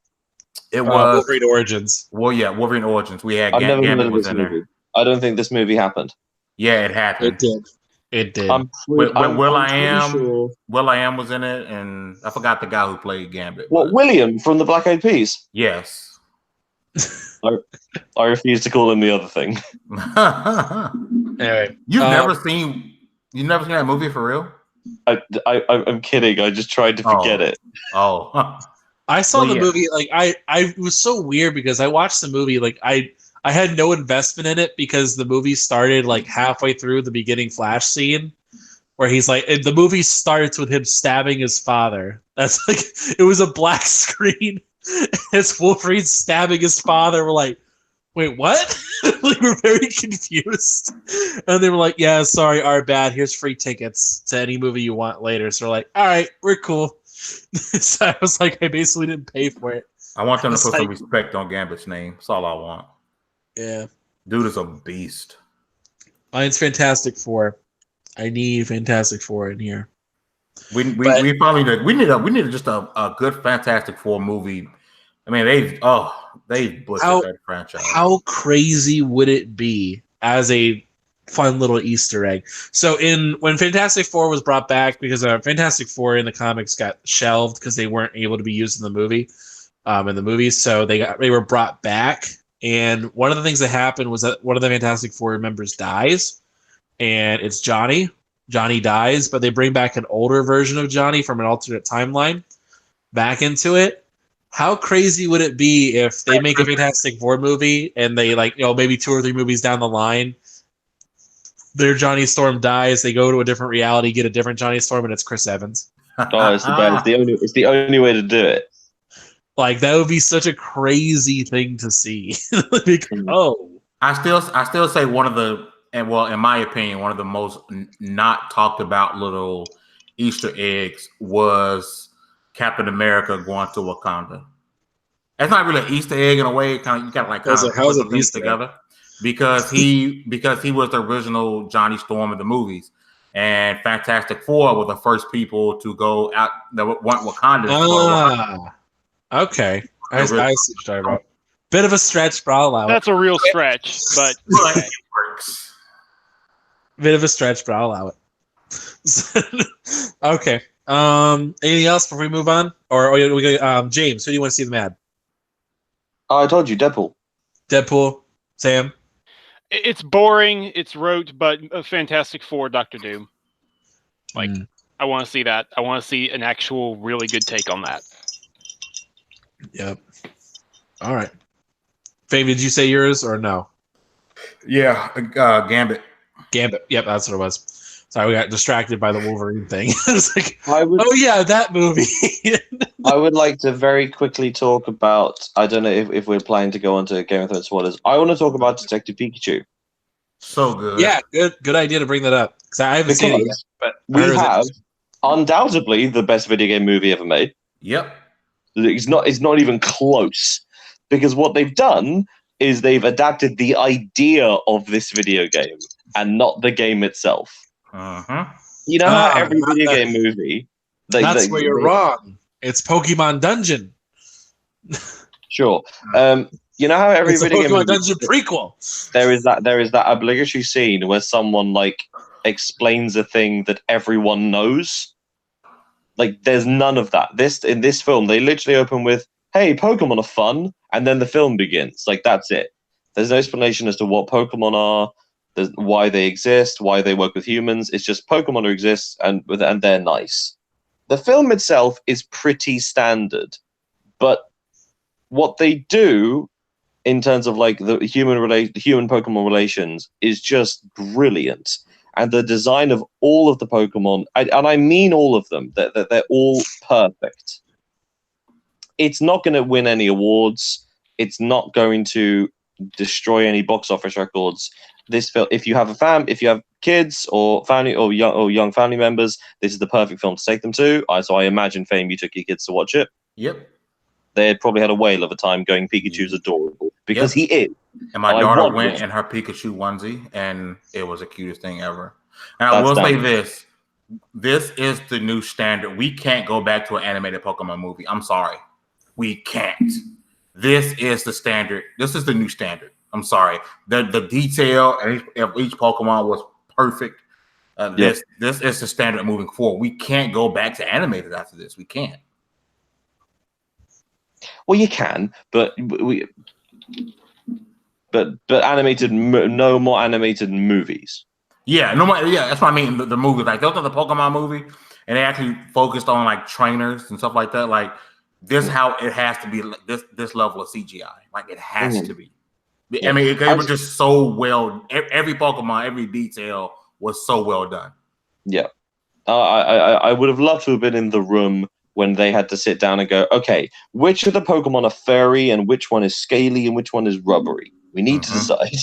It was Wolverine Origins. Well, yeah, Wolverine Origins. We had I've never heard Gambit of was this in movie. there. I don't think this movie happened. Yeah, it happened. It did. Will.i.am was in it, and I forgot the guy who played Gambit. What, William from the Black Eyed Peas? Yes. I refuse to call him the other thing. Anyway, You've never seen that movie for real? I'm kidding. I just tried to forget it. Oh. I saw the movie. Like it was so weird because I watched the movie. Like I had no investment in it because the movie started like halfway through the beginning Flash scene, where he's like, and the movie starts with him stabbing his father. That's like, it was a black screen. It's Wolverine stabbing his father. We're like, wait, what? Like, we're very confused. And they were like, yeah, sorry, our bad. Here's free tickets to any movie you want later. So we're like, all right, we're cool. So I was like, I basically didn't pay for it. I want them to put some respect on Gambit's name. That's all I want. Yeah. Dude is a beast. Mine's Fantastic Four. I need Fantastic Four in here. We probably need just a good Fantastic Four movie. I mean, they butchered that franchise. How crazy would it be as a fun little Easter egg? So when Fantastic Four was brought back, because Fantastic Four in the comics got shelved because they weren't able to be used in the movie, so they were brought back. And one of the things that happened was that one of the Fantastic Four members dies, and it's Johnny. Johnny dies, but they bring back an older version of Johnny from an alternate timeline back into it. How crazy would it be if they make a Fantastic Four movie and they, like, maybe 2 or 3 movies down the line, their Johnny Storm dies, they go to a different reality, get a different Johnny Storm, and it's Chris Evans. Oh, it's the best. It's the only way to do it. Like, that would be such a crazy thing to see. I still say one of the, and well, in my opinion, one of the most not talked about little Easter eggs was Captain America going to Wakanda. That's not really an Easter egg in a way. Kind of, you got like put the things together because he was the original Johnny Storm in the movies, and Fantastic Four were the first people to go out that went Wakanda. Okay, I see what you're talking about. Bit of a stretch, but I'll allow it. That's a real stretch, but okay. It works. Bit of a stretch, but I'll allow it. Okay. Anything else before we move on? Or we go, James, who do you want to see the Mad? Oh, I told you, Deadpool. Deadpool, Sam. It's boring, it's rote, but a Fantastic Four, Doctor Doom. Like, I want to see that. I want to see an actual really good take on that. Yep. All right. Faye, did you say yours or no? Yeah, Gambit. Gambit. Yep, that's what it was. Sorry, we got distracted by the Wolverine thing. I was like, oh yeah, that movie. I would like to very quickly talk about, I don't know if we're planning to go on to Game of Thrones spoilers. I want to talk about Detective Pikachu. So good. Yeah, good idea to bring that up. Because I haven't seen it yet. But we have undoubtedly the best video game movie ever made. Yep. It's not even close. Because what they've done is they've adapted the idea of this video game and not the game itself. Uh-huh. You know how every video game movie... That's where you're wrong. It's Pokemon Dungeon. Sure. You know how every video game Pokemon Dungeon prequel. There is that obligatory scene where someone like explains a thing that everyone knows. Like, there's none of that. In this film, they literally open with, "Hey, Pokemon are fun," and then the film begins. Like, that's it. There's no explanation as to what Pokemon are, why they exist, why they work with humans. It's just Pokemon exist and they're nice. The film itself is pretty standard, but what they do in terms of like the human Pokemon relations is just brilliant. And the design of all of the Pokemon, and I mean all of them, they're all perfect. It's not going to win any awards. It's not going to destroy any box office records. This film, if you have kids or family or young family members, this is the perfect film to take them to. So I imagine, Fame, you took your kids to watch it. Yep. They had probably had a whale of a time going, "Pikachu's adorable," because he is. And my daughter went in her Pikachu onesie, and it was the cutest thing ever. And I will say this: this is the new standard. We can't go back to an animated Pokemon movie. I'm sorry, we can't. This is the standard. This is the new standard. I'm sorry. The detail of each Pokemon was perfect. This is the standard moving forward. We can't go back to animated after this. We can't. Well, you can, but animated. No more animated movies. Yeah, no more. Yeah, that's what I mean. The movies, like those are the Pokemon movie, and they actually focused on like trainers and stuff like that. Like this, how it has to be. This level of CGI, like it has to be. I mean, it was just so well. Every Pokemon, every detail was so well done. Yeah, I would have loved to have been in the room when they had to sit down and go, okay, which of the Pokemon are furry and which one is scaly and which one is rubbery? We need to decide.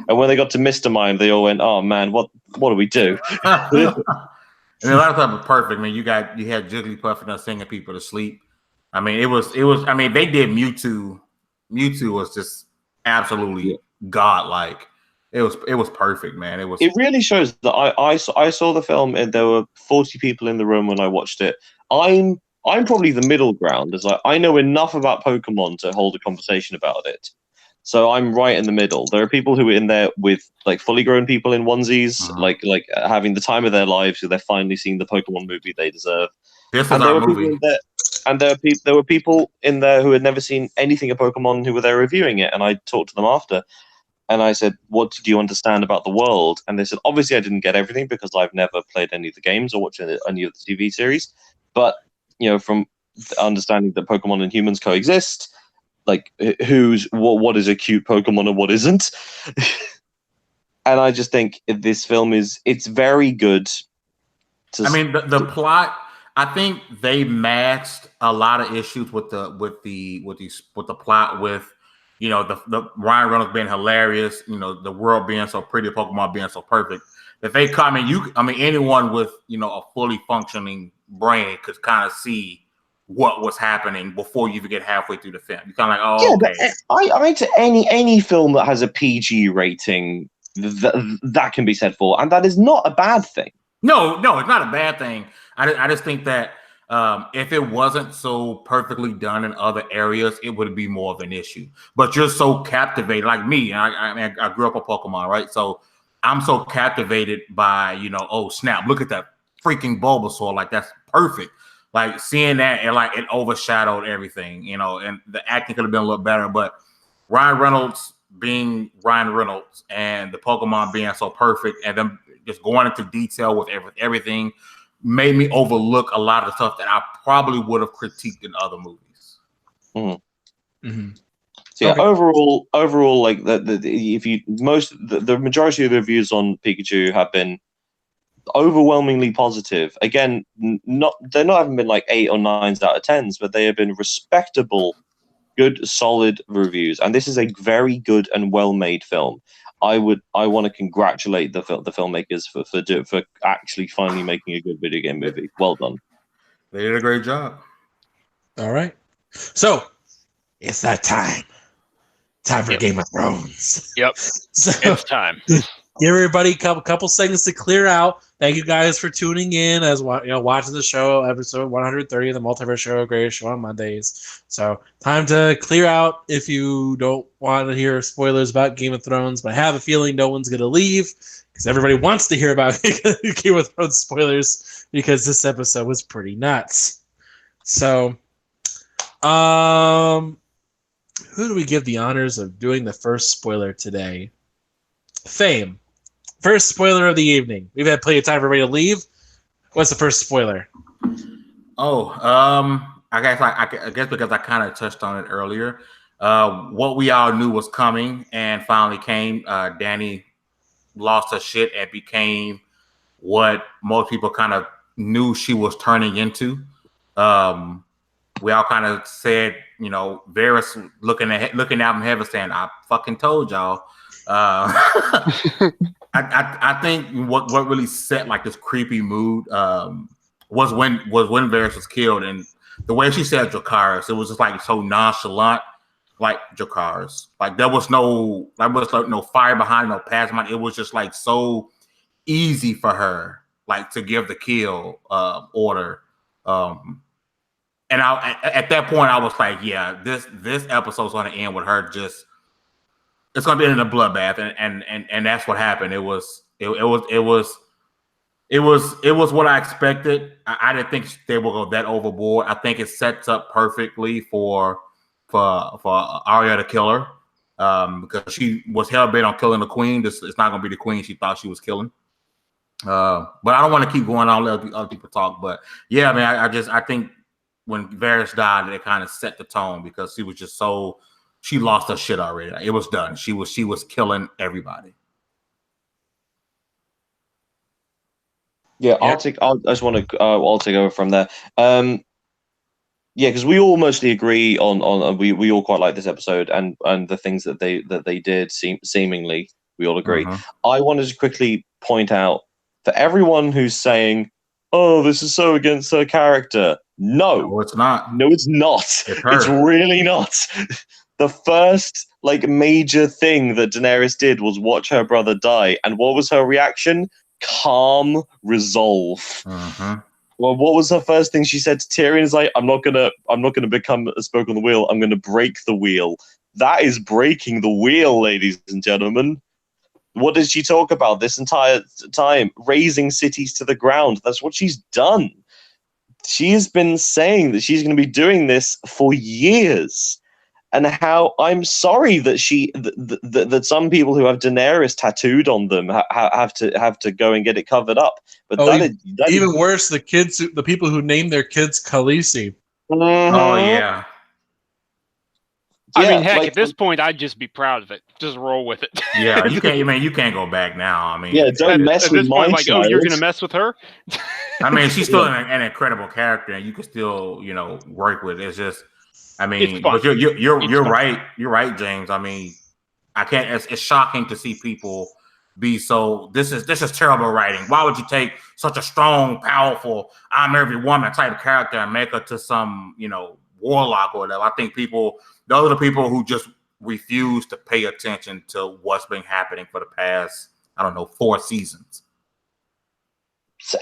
And when they got to Mr. Mime, they all went, "Oh man, what do we do?" And a lot of times it's perfect. I mean, you had Jigglypuff and singing people to sleep. I mean, it was. I mean, they did Mewtwo. Mewtwo was just absolutely godlike. It was perfect, man. It was. It really shows that I saw the film and there were 40 people in the room when I watched it. I'm probably the middle ground. As I know enough about Pokemon to hold a conversation about it. So I'm right in the middle. There are people who are in there with like fully grown people in onesies, like having the time of their lives, who they're finally seeing the Pokemon movie they deserve. This was our movie. There were people in there who had never seen anything of Pokemon who were there reviewing it, and I talked to them after, and I said, "What do you understand about the world?" And they said, "Obviously, I didn't get everything because I've never played any of the games or watched any of the TV series, but from understanding that Pokemon and humans coexist." Like what is a cute Pokemon and what isn't. And I just think this film it's very good. I mean, the plot. I think they masked a lot of issues with the plot. With the Ryan Reynolds being hilarious. The world being so pretty, Pokemon being so perfect. If they come in, anyone with a fully functioning brain could kind of see what was happening before you even get halfway through the film. You're kind of like, oh, okay. I mean, to any film that has a PG rating, that can be said for, and that is not a bad thing. No, it's not a bad thing. I just think that if it wasn't so perfectly done in other areas, it would be more of an issue. But you're so captivated, like me. I grew up with Pokemon, right? So I'm so captivated by oh snap, look at that freaking Bulbasaur, like that's perfect. Like seeing that, and like it overshadowed everything, and the acting could have been a little better. But Ryan Reynolds being Ryan Reynolds and the Pokemon being so perfect, and them just going into detail with everything, made me overlook a lot of the stuff that I probably would have critiqued in other movies. So yeah, overall, like the majority of the reviews on Pikachu have been overwhelmingly positive. Again, they're not having been like 8 or 9s out of 10s, but they have been respectable, good, solid reviews. And this is a very good and well-made film. I want to congratulate the filmmakers for actually finally making a good video game movie. Well done. They did a great job. All right, so it's that time for Game of Thrones. Yep, so, it's time. Give everybody a couple seconds to clear out. Thank you guys for tuning in as watching the show, episode 130 of the Multiverse Show, greatest show on Mondays. So time to clear out if you don't want to hear spoilers about Game of Thrones, but I have a feeling no one's gonna leave because everybody wants to hear about Game of Thrones spoilers because this episode was pretty nuts. So, who do we give the honors of doing the first spoiler today? Fame. First spoiler of the evening. We've had plenty of time for everybody to leave. What's the first spoiler? I guess because I kind of touched on it earlier. What we all knew was coming and finally came. Dany lost her shit and became what most people kind of knew she was turning into. We all kind of said, Varys looking out from heaven saying, "I fucking told y'all." I think what really set like this creepy mood was when Varys was killed, and the way she said Dracarys, it was just like so nonchalant, like Dracarys. Like there was no fire behind, no passion. It was just like so easy for her, like to give the kill order. And at that point, I was like, yeah, this episode's going to end with her just. It's going to be in a bloodbath, and that's what happened. It was what I expected. I didn't think they would go that overboard. I think it sets up perfectly for Arya to kill her, because she was hell bent on killing the queen. It's not going to be the queen she thought she was killing. But I don't want to keep going on. Let other people talk. But yeah, I mean, I think when Varys died, it kind of set the tone because she was just so. She lost her shit already. It was done. She was killing everybody. Yeah, I just want to. I'll take over from there. Yeah, because we all mostly agree on we all quite like this episode and the things that they did seemingly we all agree. I wanted to quickly point out for everyone who's saying, "Oh, this is so against her character." No, it's not. No, it's not. It's really not. The first major thing that Daenerys did was watch her brother die, and what was her reaction? Calm resolve. Well, what was her first thing she said to Tyrion? Is like, I'm not gonna become a spoke on the wheel. I'm gonna break the wheel. That is breaking the wheel, ladies and gentlemen. What did she talk about this entire time? Razing cities to the ground. That's what she's done. She has been saying that she's going to be doing this for years. And how I'm sorry that that some people who have Daenerys tattooed on them have to go and get it covered up. But even worse, the people who name their kids Khaleesi. Oh yeah. I mean, heck, at this point, I'd just be proud of it. Just roll with it. Yeah, you can't. You can't go back now. I mean, don't mess with my point, child. Oh, you're gonna mess with her? I mean, she's still an incredible character, and you can still, work with it. It's just, I mean, but you're right. You're right, James. I mean, I can't. It's shocking to see people be so. This is terrible writing. Why would you take such a strong, powerful, I'm every woman type of character and make her to some, warlock or whatever? I think those are the people who just refuse to pay attention to what's been happening for the past, 4 seasons.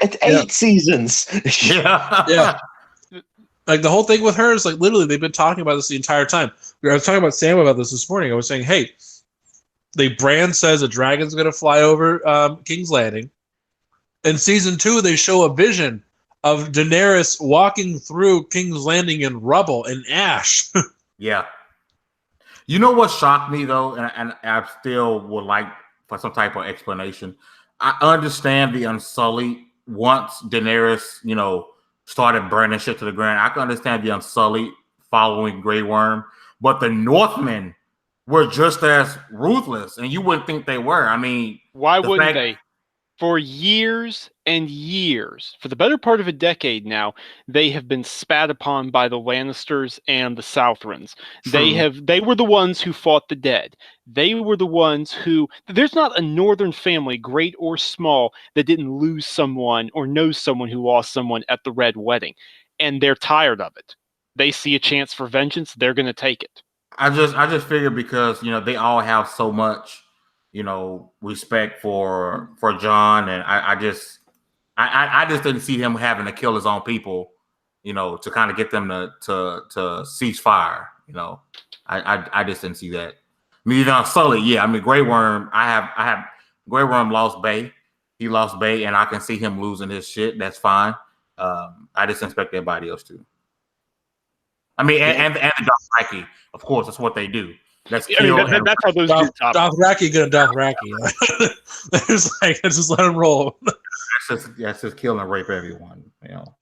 It's 8 seasons. Yeah. Like the whole thing with her is literally they've been talking about this the entire time. I was talking about Sam about this morning. I was saying, hey, Bran says a dragon's going to fly over King's Landing. In season 2, they show a vision of Daenerys walking through King's Landing in rubble and ash. Yeah. You know what shocked me though, and I still would like for some type of explanation. I understand the Unsullied once Daenerys, started burning shit to the ground. I can understand the Unsullied following Grey Worm, but the Northmen were just as ruthless, and you wouldn't think they were. I mean, why wouldn't they? For years and years, for the better part of a decade now, they have been spat upon by the Lannisters and the Southrons. True. They were the ones who fought the dead. They were the ones who, there's not a northern family, great or small, that didn't lose someone or knows someone who lost someone at the Red Wedding. And they're tired of it. They see a chance for vengeance, they're going to take it. I just figured because, they all have so much, respect for Jon, and I just didn't see him having to kill his own people, to kind of get them to cease fire. I just didn't see that. I mean, Sully, yeah. I mean, Grey Worm. I have Grey Worm lost Bay. He lost Bay, and I can see him losing his shit. That's fine. I just expect everybody else to. I mean, and the Dothraki, of course, that's what they do. That's how those Dothraki gonna Dothraki. Just let him roll. That's just kill and rape everyone.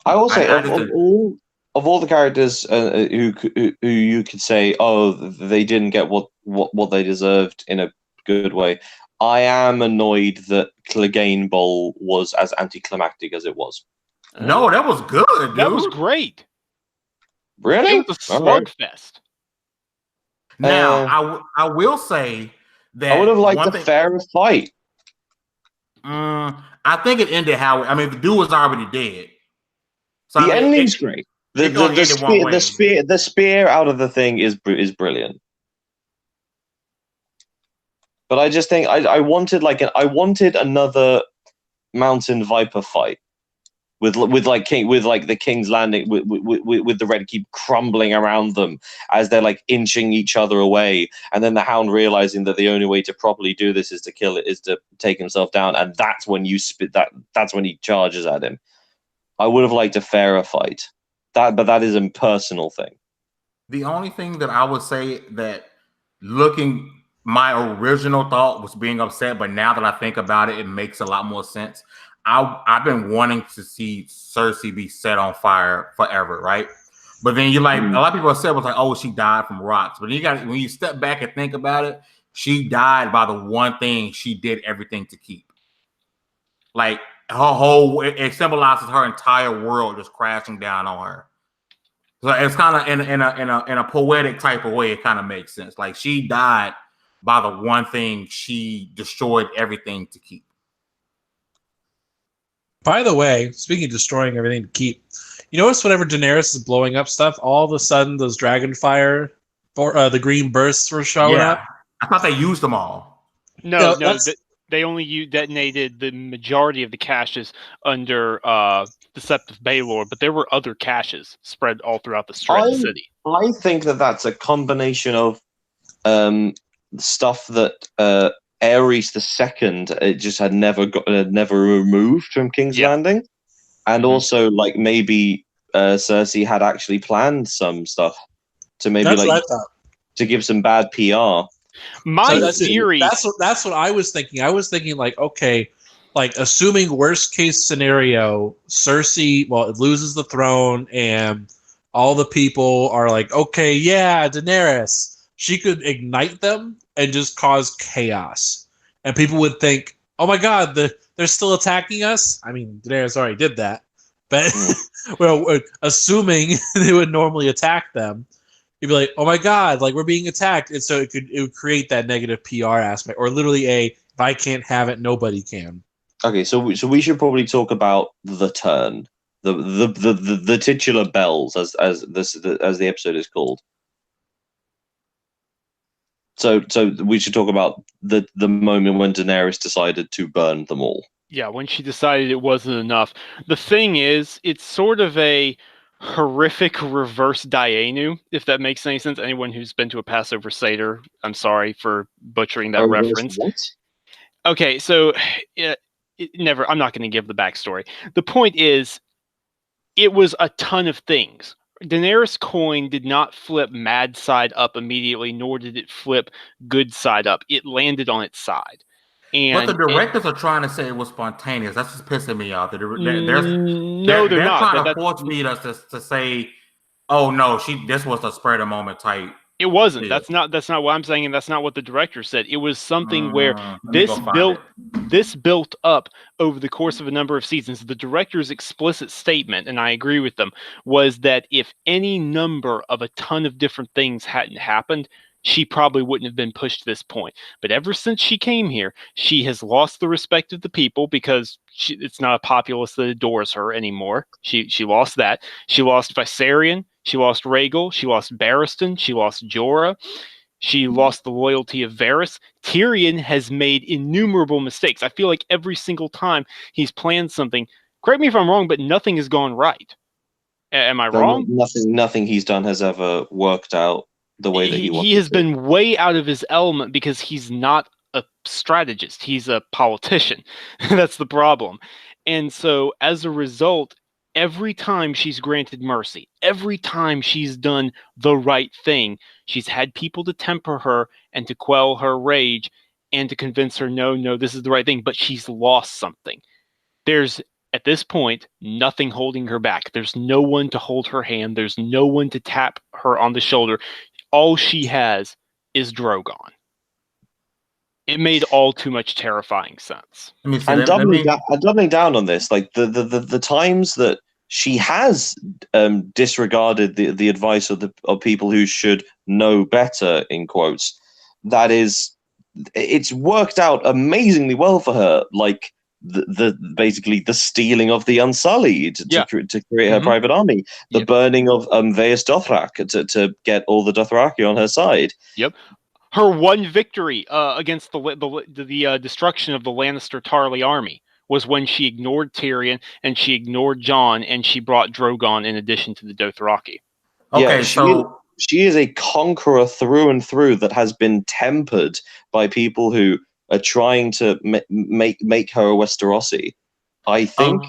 I will say of all the characters who you could say, oh, they didn't get what they deserved in a good way. I am annoyed that Clegane Bowl was as anticlimactic as it was. No, that was good, dude. That was great. Really? It was a slugfest. Now, I will say that I would have liked a fairer fight. I think it ended the dude was already dead. So the ending's great. The spear out of the thing is brilliant. But I just think I wanted another Mountain Viper fight. With the King's Landing with the Red Keep crumbling around them as they're inching each other away, and then the Hound realizing that the only way to properly do this is to take himself down, and that's when that's when he charges at him. I would have liked a fairer fight, but that is a personal thing. The only thing that I would say that my original thought was being upset, but now that I think about it, it makes a lot more sense. I've been wanting to see Cersei be set on fire forever, right? But then a lot of people have said was oh, she died from rocks. But when you step back and think about it, she died by the one thing she did everything to keep. it symbolizes her entire world just crashing down on her. So it's kind of in a poetic type of way. It kind of makes sense. Like she died by the one thing she destroyed everything to keep. By the way, speaking of destroying everything to keep, you notice whenever Daenerys is blowing up stuff, all of a sudden those dragon fire or the green bursts were showing up. I thought they used them all. No, they only detonated the majority of the caches under Deceptive Baelor, but there were other caches spread all throughout the city. I think that's a combination of stuff that Ares II just had never removed from King's Landing, and also like maybe Cersei had actually planned some stuff to maybe to give some bad PR. My theory. That's what I was thinking. I was thinking like, okay, like assuming worst case scenario, Cersei, it loses the throne and all the people are like, okay, yeah, Daenerys, she could ignite them and just cause chaos. And people would think, oh my God, they're still attacking us. I mean, Daenerys already did that, but assuming they would normally attack them, you'd be like, oh my God, like we're being attacked. And so it would create that negative PR aspect, or literally if I can't have it, nobody can. Okay, so we should probably talk about the turn, the titular bells, as the episode is called. So we should talk about the moment when Daenerys decided to burn them all. Yeah, when she decided it wasn't enough. The thing is, it's sort of a horrific reverse Dayenu, if that makes any sense. Anyone who's been to a Passover Seder, I'm sorry for butchering that reference. What? Okay, so I'm not going to give the backstory. The point is, it was a ton of things. Daenerys' coin did not flip mad side up immediately, nor did it flip good side up. It landed on its side. But the directors are trying to say it was spontaneous. That's just pissing me off. They're not. Trying to force feed us to say, "Oh no, this was a spread of moment type." It wasn't. Yeah. That's not what I'm saying, and that's not what the director said. It was something where this built up over the course of a number of seasons. The director's explicit statement, and I agree with them, was that if any number of a ton of different things hadn't happened, she probably wouldn't have been pushed to this point. But ever since she came here, she has lost the respect of the people because it's not a populace that adores her anymore. She lost that. She lost Viserion. She lost Rhaegal. She lost Barristan. She lost Jorah. She lost the loyalty of Varys. Tyrion has made innumerable mistakes. I feel like every single time he's planned something, correct me if I'm wrong, but nothing has gone right. Am I wrong? Nothing he's done has ever worked out the way that he wants. He has been way out of his element because he's not a strategist. He's a politician. That's the problem. And so as a result, every time she's granted mercy, every time she's done the right thing, she's had people to temper her and to quell her rage and to convince her, no, this is the right thing. But she's lost something. There's, at this point, nothing holding her back. There's no one to hold her hand. There's no one to tap her on the shoulder. All she has is Drogon. It made all too much terrifying sense. And doubling down on this, like the times that she has disregarded the advice of people who should know better, in quotes, it's worked out amazingly well for her. Like basically the stealing of the Unsullied to create her private army, the burning of Vaes Dothrak to get all the Dothraki on her side. Yep. Her one victory against the destruction of the Lannister Tarly army was when she ignored Tyrion and she ignored Jon and she brought Drogon in addition to the Dothraki. Okay, so she is a conqueror through and through that has been tempered by people who are trying to make her a Westerosi. I think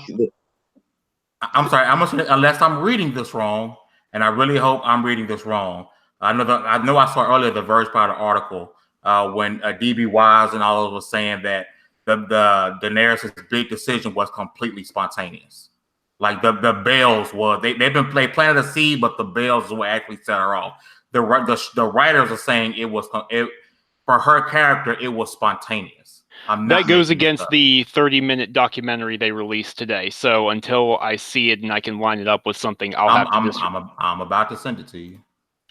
I'm sorry. Unless I'm reading this wrong, and I really hope I'm reading this wrong. I know I saw earlier the Verge Powder article when DB Wise and all of us was saying that the Daenerys' big decision was completely spontaneous. Like the bells were they planted a seed, but the bells were actually set her off. The writers are saying it for her character, it was spontaneous. I'm That not goes making this against up. the 30-minute documentary they released today. So until I see it and I can line it up with something, I'll have to disregard. I'm about to send it to you.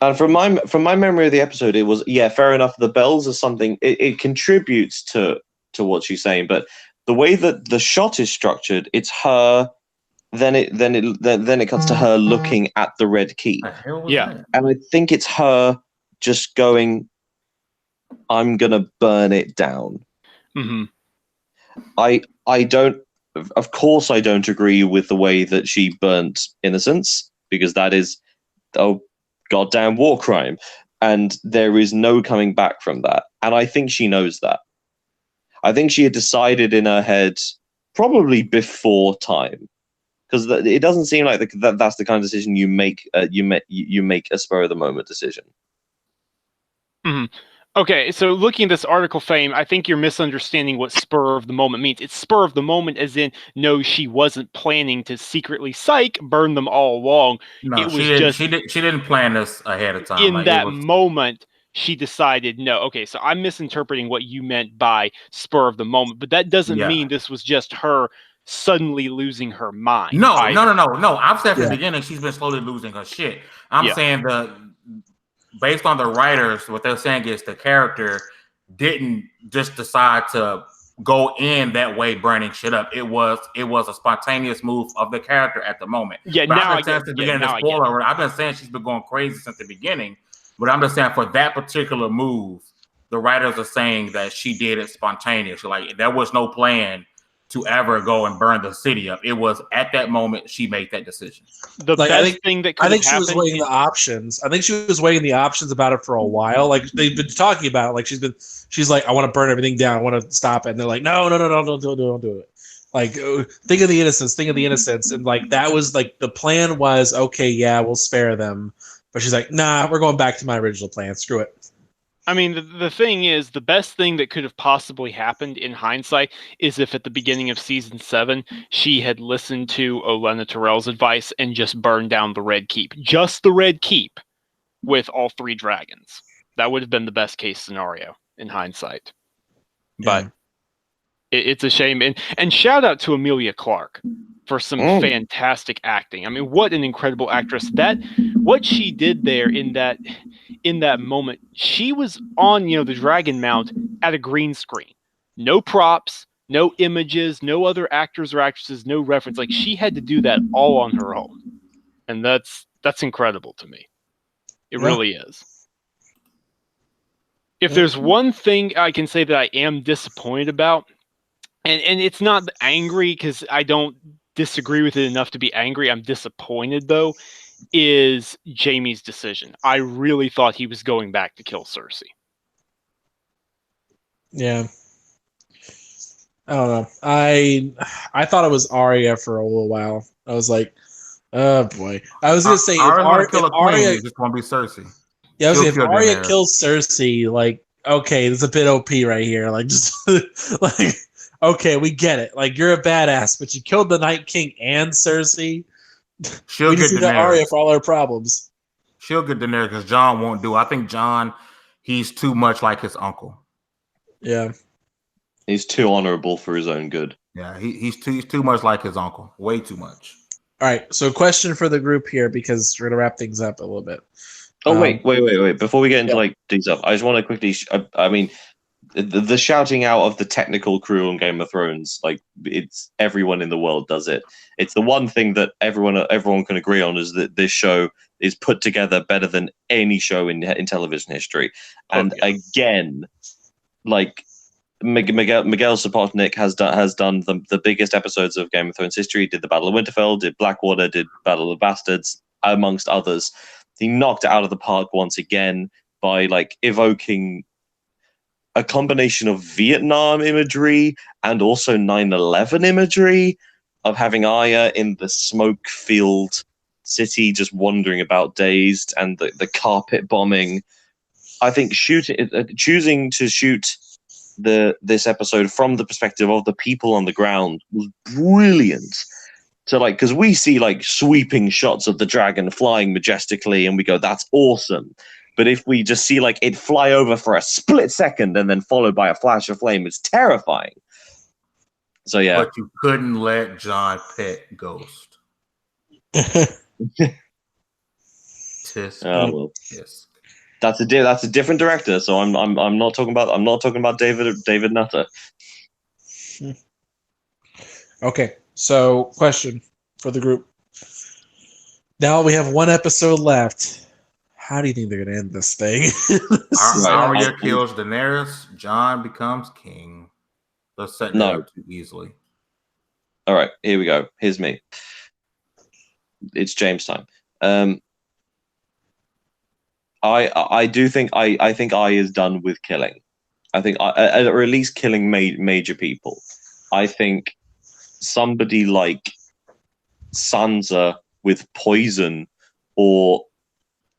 And from my memory of the episode, it was fair enough. The bells are something it contributes to what she's saying, but the way that the shot is structured, it's her. Then it cuts to her looking at the red key, The hell was Yeah. that? and I think it's her just going, "I'm gonna burn it down." Hmm. I don't. Of course, I don't agree with the way that she burnt innocents, because that is a goddamn war crime, and there is no coming back from that. And I think she knows that. I think she had decided in her head, probably before time, because it doesn't seem like that's the kind of decision you make. You make a spur of the moment decision. Hmm. Okay, so looking at this article, Fame, I think you're misunderstanding what spur of the moment means. It's spur of the moment as in, no, she wasn't planning to secretly burn them all along. No, It she was didn't. just She didn't plan this ahead of time. in Like, that moment, she decided, no, okay, so I'm misinterpreting what you meant by spur of the moment, but that doesn't Yeah. mean this was just her suddenly losing her mind. No. either. I've said from Yeah. the beginning she's been slowly losing her shit. I'm Yeah. saying based on the writers, what they're saying is the character didn't just decide to go in that way, burning shit up. It was a spontaneous move of the character at the moment. Yeah, But now I've I been saying get. since the Yeah, beginning, now the I get. spoiler, I've been saying she's been going crazy since the beginning. But I'm just saying for that particular move, the writers are saying that she did it spontaneously. Like, there was no plan to ever go and burn the city up. It was at that moment she made that decision. The Like, best thing that could I think have she was happened. weighing the options. I think she was weighing the options about it for a while. Like, they've been talking about it. Like, she's like, I want to burn everything down. I want to stop it. And they're like, no, don't do it. Like, think of the innocence. And like, that was like, the plan was, okay, yeah, we'll spare them. But she's like, nah, we're going back to my original plan. Screw it. I mean, the thing is, the best thing that could have possibly happened in hindsight is if at the beginning of season 7, she had listened to Olenna Tyrell's advice and just burned down the Red Keep. Just the Red Keep with all 3 dragons. That would have been the best case scenario in hindsight. But it's a shame. And shout out to Emilia Clarke for some fantastic acting. I mean, what an incredible actress. What she did there in that moment, she was on, the dragon mount at a green screen. No props, no images, no other actors or actresses, no reference. Like, she had to do that all on her own. And that's incredible to me. It really is. If there's one thing I can say that I am disappointed about, and it's not angry because I don't disagree with it enough to be angry. I'm disappointed, though, is Jaime's decision. I really thought he was going back to kill Cersei. Yeah. I don't know. I thought it was Arya for a little while. I was like, oh boy. I was gonna say if Arya it's just gonna be Cersei. Yeah, I was She'll saying if kill Arya Daenerys. kills Cersei, like, okay, there's a bit OP right here. Like, just like, okay, we get it. Like, you're a badass, but you killed the Night King and Cersei. She'll We get just need the Daenerys. Arya for all our problems. She'll get Daenerys because Jon won't do. I think Jon, he's too much like his uncle. Yeah. He's too honorable for his own good. Yeah, he's too much like his uncle. Way too much. All right. So, question for the group here, because we're gonna wrap things up a little bit. Oh wait! Before we get into like these stuff, I just want to quickly. I mean, the shouting out of the technical crew on Game of Thrones, like, it's everyone in the world does it. It's the one thing that everyone can agree on, is that this show is put together better than any show in television history. And again, like, Miguel Sapochnik has done the biggest episodes of Game of Thrones history. Did the Battle of Winterfell, did Blackwater, did Battle of the Bastards, amongst others. He knocked it out of the park once again by, like, evoking a combination of Vietnam imagery and also 9/11 imagery, of having Arya in the smoke-filled city just wandering about dazed, and the carpet bombing. I think choosing to shoot this episode from the perspective of the people on the ground was brilliant. So, like, because we see, like, sweeping shots of the dragon flying majestically, and we go, that's awesome. But if we just see like it fly over for a split second and then followed by a flash of flame, it's terrifying. So yeah. But you couldn't let John pet Ghost. Tisk. Well, that's a different director. So I'm not talking about David Nutter. Okay, so question for the group. Now we have one episode left. How do you think they're going to end this thing? Arya kills Daenerys. Jon becomes king. Let's set that up too easily. All right, here we go. Here's me. It's James time. I do think I think I is done with killing. I think or at least killing major people. I think somebody like Sansa with poison or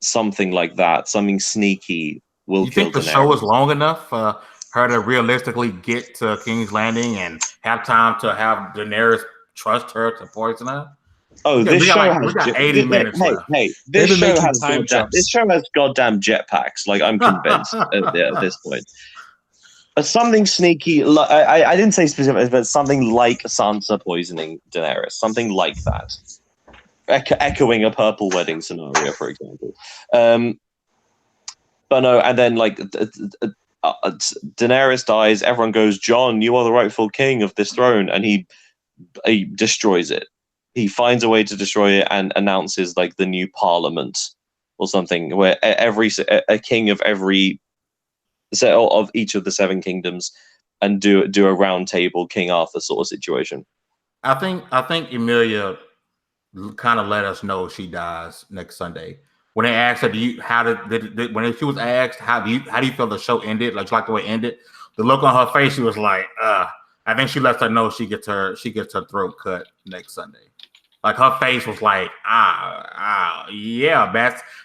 something like that, something sneaky will you kill think the Daenerys. show is long enough for her to realistically get to King's Landing and have time to have Daenerys trust her to poison her? Oh, this show has we got 80 minutes left. Hey, this show has goddamn jetpacks. Like, I'm convinced at this point. Something sneaky. I didn't say specific, but something like Sansa poisoning Daenerys. Something like that. Echoing a purple wedding scenario, for example. But no, and then like Daenerys dies. Everyone goes, "Jon, you are the rightful king of this throne," and he destroys it. He finds a way to destroy it and announces like the new parliament or something, where a king of every of each of the 7 kingdoms, and do a round table King Arthur sort of situation. I think Emilia kind of let us know she dies next Sunday. When they asked her, when she was asked how do you feel the show ended, like the way it ended, the look on her face, she was like, I think she lets her know she gets her throat cut next Sunday. Like her face was like, yeah,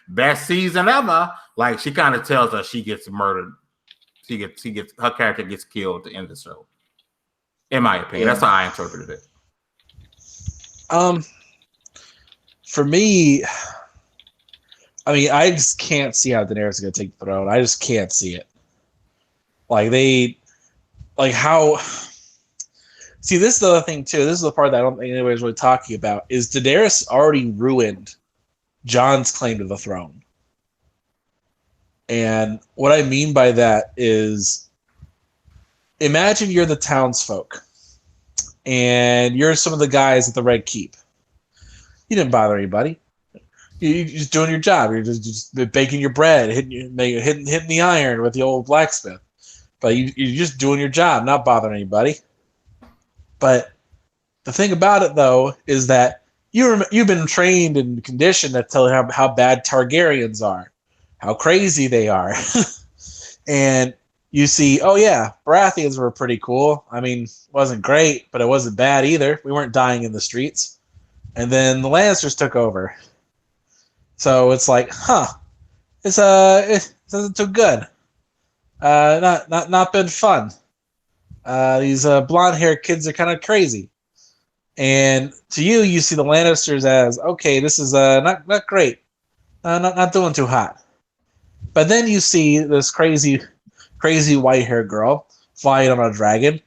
best season ever. Like she kind of tells us she gets murdered. Her character gets killed at the end of the show. In my opinion, that's how I interpreted it. For me, I mean, I just can't see how Daenerys is going to take the throne. I just can't see it. See, this is the other thing too. This is the part that I don't think anybody's really talking about. Is Daenerys already ruined Jon's claim to the throne? And what I mean by that is, imagine you're the townsfolk, and you're some of the guys at the Red Keep. You didn't bother anybody. You're just doing your job. You're just baking your bread, hitting the iron with the old blacksmith. But you're just doing your job, not bothering anybody. But the thing about it, though, is that you've been trained and conditioned to tell how bad Targaryens are, how crazy they are. And you see, oh yeah, Baratheons were pretty cool. I mean, it wasn't great, but it wasn't bad either. We weren't dying in the streets. And then the Lannisters took over. So it's like, it isn't too good. Not been fun. These blonde-haired kids are kind of crazy. And to you see the Lannisters as, okay, this is not great. Not doing too hot. But then you see this crazy white-haired girl flying on a dragon,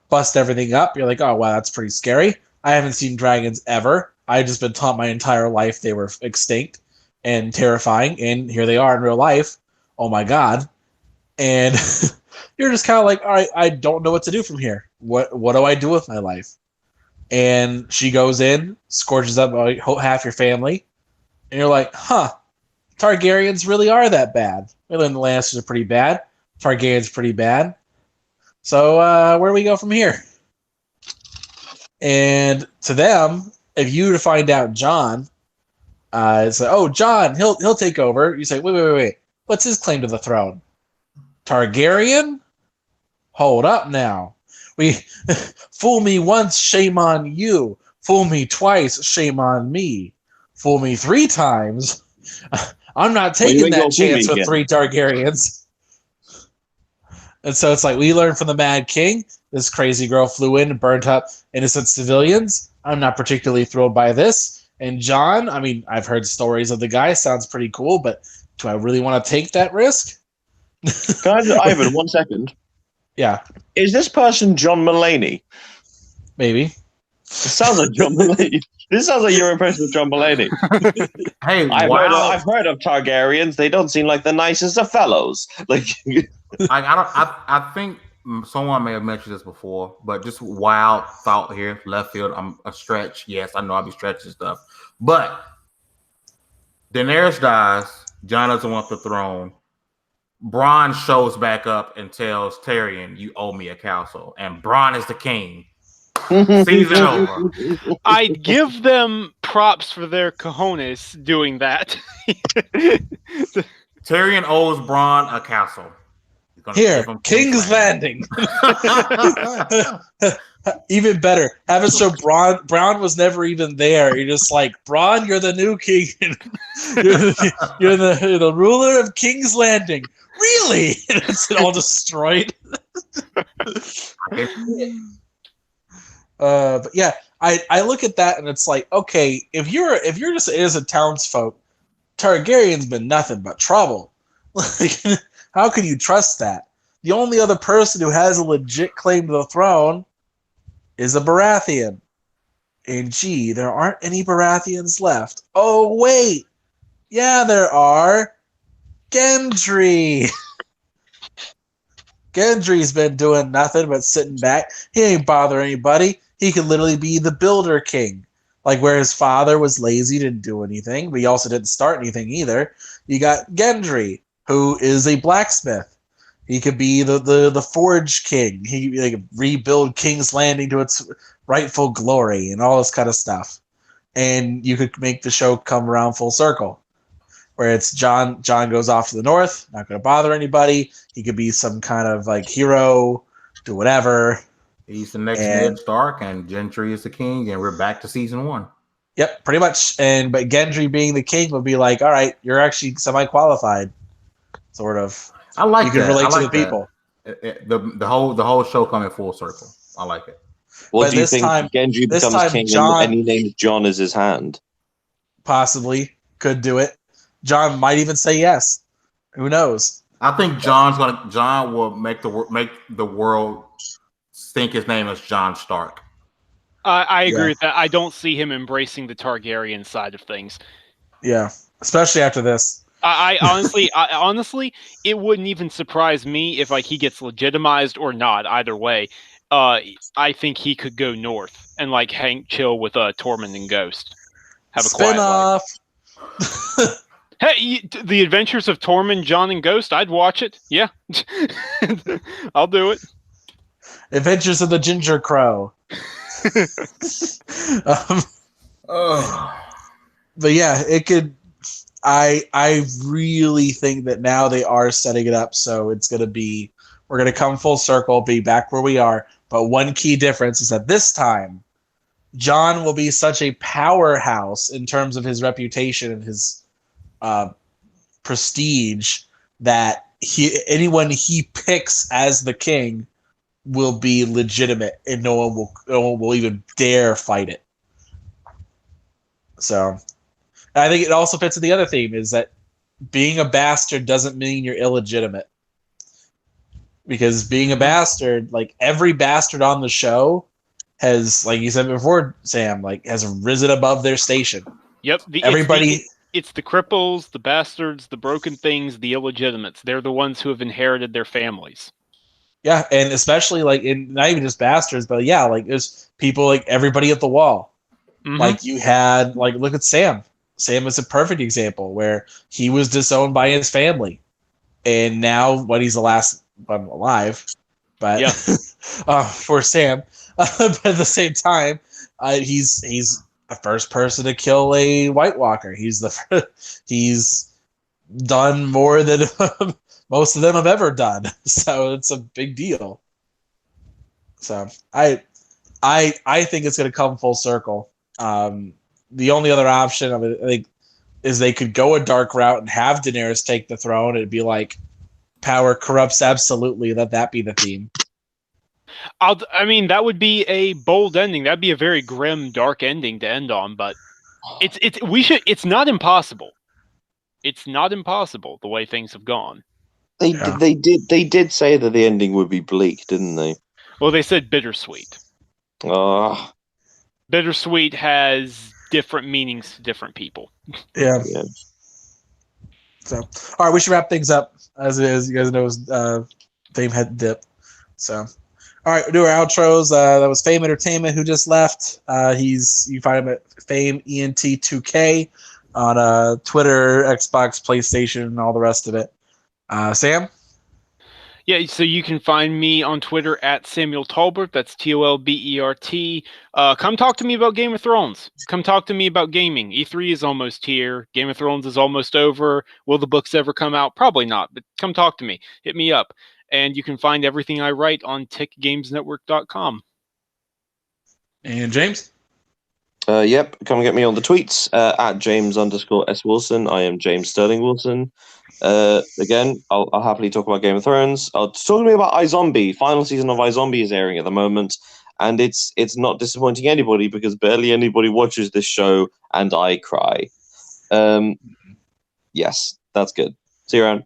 bust everything up. You're like, oh, wow, that's pretty scary. I haven't seen dragons ever. I've just been taught my entire life they were extinct and terrifying, and here they are in real life. Oh, my God. And you're just kind of like, all right, I don't know what to do from here. What do I do with my life? And she goes in, scorches up half your family, and you're like, Targaryens really are that bad. We learned the Lannisters are pretty bad. Targaryens pretty bad. So where do we go from here? And to them, if you were to find out Jon, it's like, oh, Jon, he'll take over. You say, wait. What's his claim to the throne? Targaryen? Hold up now. We fool me once, shame on you. Fool me twice, shame on me. Fool me 3 times. I'm not taking that chance with 3 Targaryens. And so it's like, we learned from the Mad King. This crazy girl flew in and burnt up innocent civilians. I'm not particularly thrilled by this. And Jon, I mean, I've heard stories of the guy. Sounds pretty cool, but do I really want to take that risk? Ivan, 1 second. Yeah, Is this person John Mulaney? maybe. It sounds like John Mulaney. This sounds like your impression of John Mulaney. Hey, I've heard of Targaryens. They don't seem like the nicest of fellows. Like, I think someone may have mentioned this before, but just wild thought here, left field. I'm a stretch. Yes, I know I'll be stretching stuff, but Daenerys dies. Jon doesn't want the throne. Bronn shows back up and tells Tyrion, "You owe me a castle," and Bronn is the king. Season over. I'd give them props for their cojones doing that. Tyrion owes Bronn a castle. Here, King's Landing. Even better. Have it so Bronn was never even there. You're just like, Bronn, you're the new king. you're the ruler of King's Landing. Really? And it's all destroyed. But yeah, I look at that and it's like, okay, if you're just innocent townsfolk, Targaryen's been nothing but trouble. Like, how can you trust that? The only other person who has a legit claim to the throne is a Baratheon. And gee, there aren't any Baratheons left. Oh wait, yeah, there are. Gendry. Gendry's been doing nothing but sitting back. He ain't bothering anybody. He could literally be the builder king. Like where his father was lazy, didn't do anything, but he also didn't start anything either. You got Gendry, who is a blacksmith. He could be the forge king. He like rebuild King's Landing to its rightful glory and all this kind of stuff. And you could make the show come around full circle. Where it's Jon goes off to the north, not going to bother anybody. He could be some kind of like hero, do whatever. He's the next Ned Stark, and Gendry is the king, and we're back to season 1. Yep, pretty much. But Gendry being the king would be like, all right, you're actually semi-qualified, sort of. I like you can that. relate to the people. The whole show coming full circle. I like it. What do you think? Gendry becomes king, and he names Jon as his hand. Possibly could do it. Jon might even say yes. Who knows? I think Jon will make the world think his name is Jon Stark. I agree with that. I don't see him embracing the Targaryen side of things. Yeah, especially after this. I honestly, it wouldn't even surprise me if like he gets legitimized or not. Either way, I think he could go north and like chill with Tormund and Ghost. Have a quiet life. Hey, the Adventures of Tormund, Jon, and Ghost. I'd watch it. Yeah, I'll do it. Adventures of the Ginger Crow. But yeah, it could. I really think that now they are setting it up so it's going to be. We're going to come full circle, be back where we are. But one key difference is that this time, Jon will be such a powerhouse in terms of his reputation and his prestige that anyone he picks as the king will be legitimate, and no one will even dare fight it. So, I think it also fits in the other theme is that being a bastard doesn't mean you're illegitimate. Because being a bastard, like every bastard on the show has, like you said before, Sam, like has risen above their station. Yep. It's the cripples, the bastards, the broken things, the illegitimates. They're the ones who have inherited their families. Yeah, and especially like not even just bastards, but yeah, like there's people like everybody at the wall. Mm-hmm. Like you had, like look at Sam. Sam is a perfect example where he was disowned by his family, and now he's the last one alive. But yeah, for Sam, but at the same time, he's the first person to kill a White Walker. He's done more than most of them have ever done. So it's a big deal. So I think it's going to come full circle. The only other option of it, I think, is they could go a dark route and have Daenerys take the throne. It'd be like power corrupts absolutely. Let that be the theme. I mean, that would be a bold ending. That'd be a very grim, dark ending to end on. But it's not impossible. it's not impossible the way things have gone. They did say that the ending would be bleak, didn't they? Well, they said bittersweet. Ah, Bittersweet has different meanings to different people. Yeah. yeah. So, all right, we should wrap things up as it is. You guys know, Fame had dip. So, all right, we'll do our outros. That was Fame Entertainment who just left. You find him at Fame ENT2K on Twitter, Xbox, PlayStation, and all the rest of it. Sam? Yeah, so you can find me on Twitter at Samuel Tolbert. That's Tolbert. Come talk to me about Game of Thrones. Come talk to me about gaming. E3 is almost here. Game of Thrones is almost over. Will the books ever come out? Probably not, but come talk to me. Hit me up. And you can find everything I write on tickgamesnetwork.com. And James? Yep, come get me on the tweets at James_S Wilson. I am James Sterling Wilson. Again, I'll happily talk about Game of Thrones. Talk to me about iZombie. Final season of iZombie is airing at the moment, and it's not disappointing anybody because barely anybody watches this show, and I cry. Yes, that's good. See you around.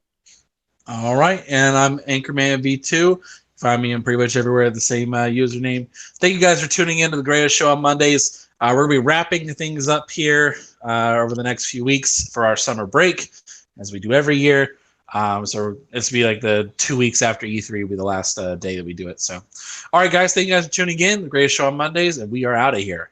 All right, and I'm Anchorman V2. Find me in pretty much everywhere the same username. Thank you guys for tuning in to the greatest show on Mondays. We're going to be wrapping things up here over the next few weeks for our summer break, as we do every year. So it's be like the 2 weeks after E3 will be the last day that we do it. So, all right, guys, thank you guys for tuning in. The greatest show on Mondays, and we are out of here.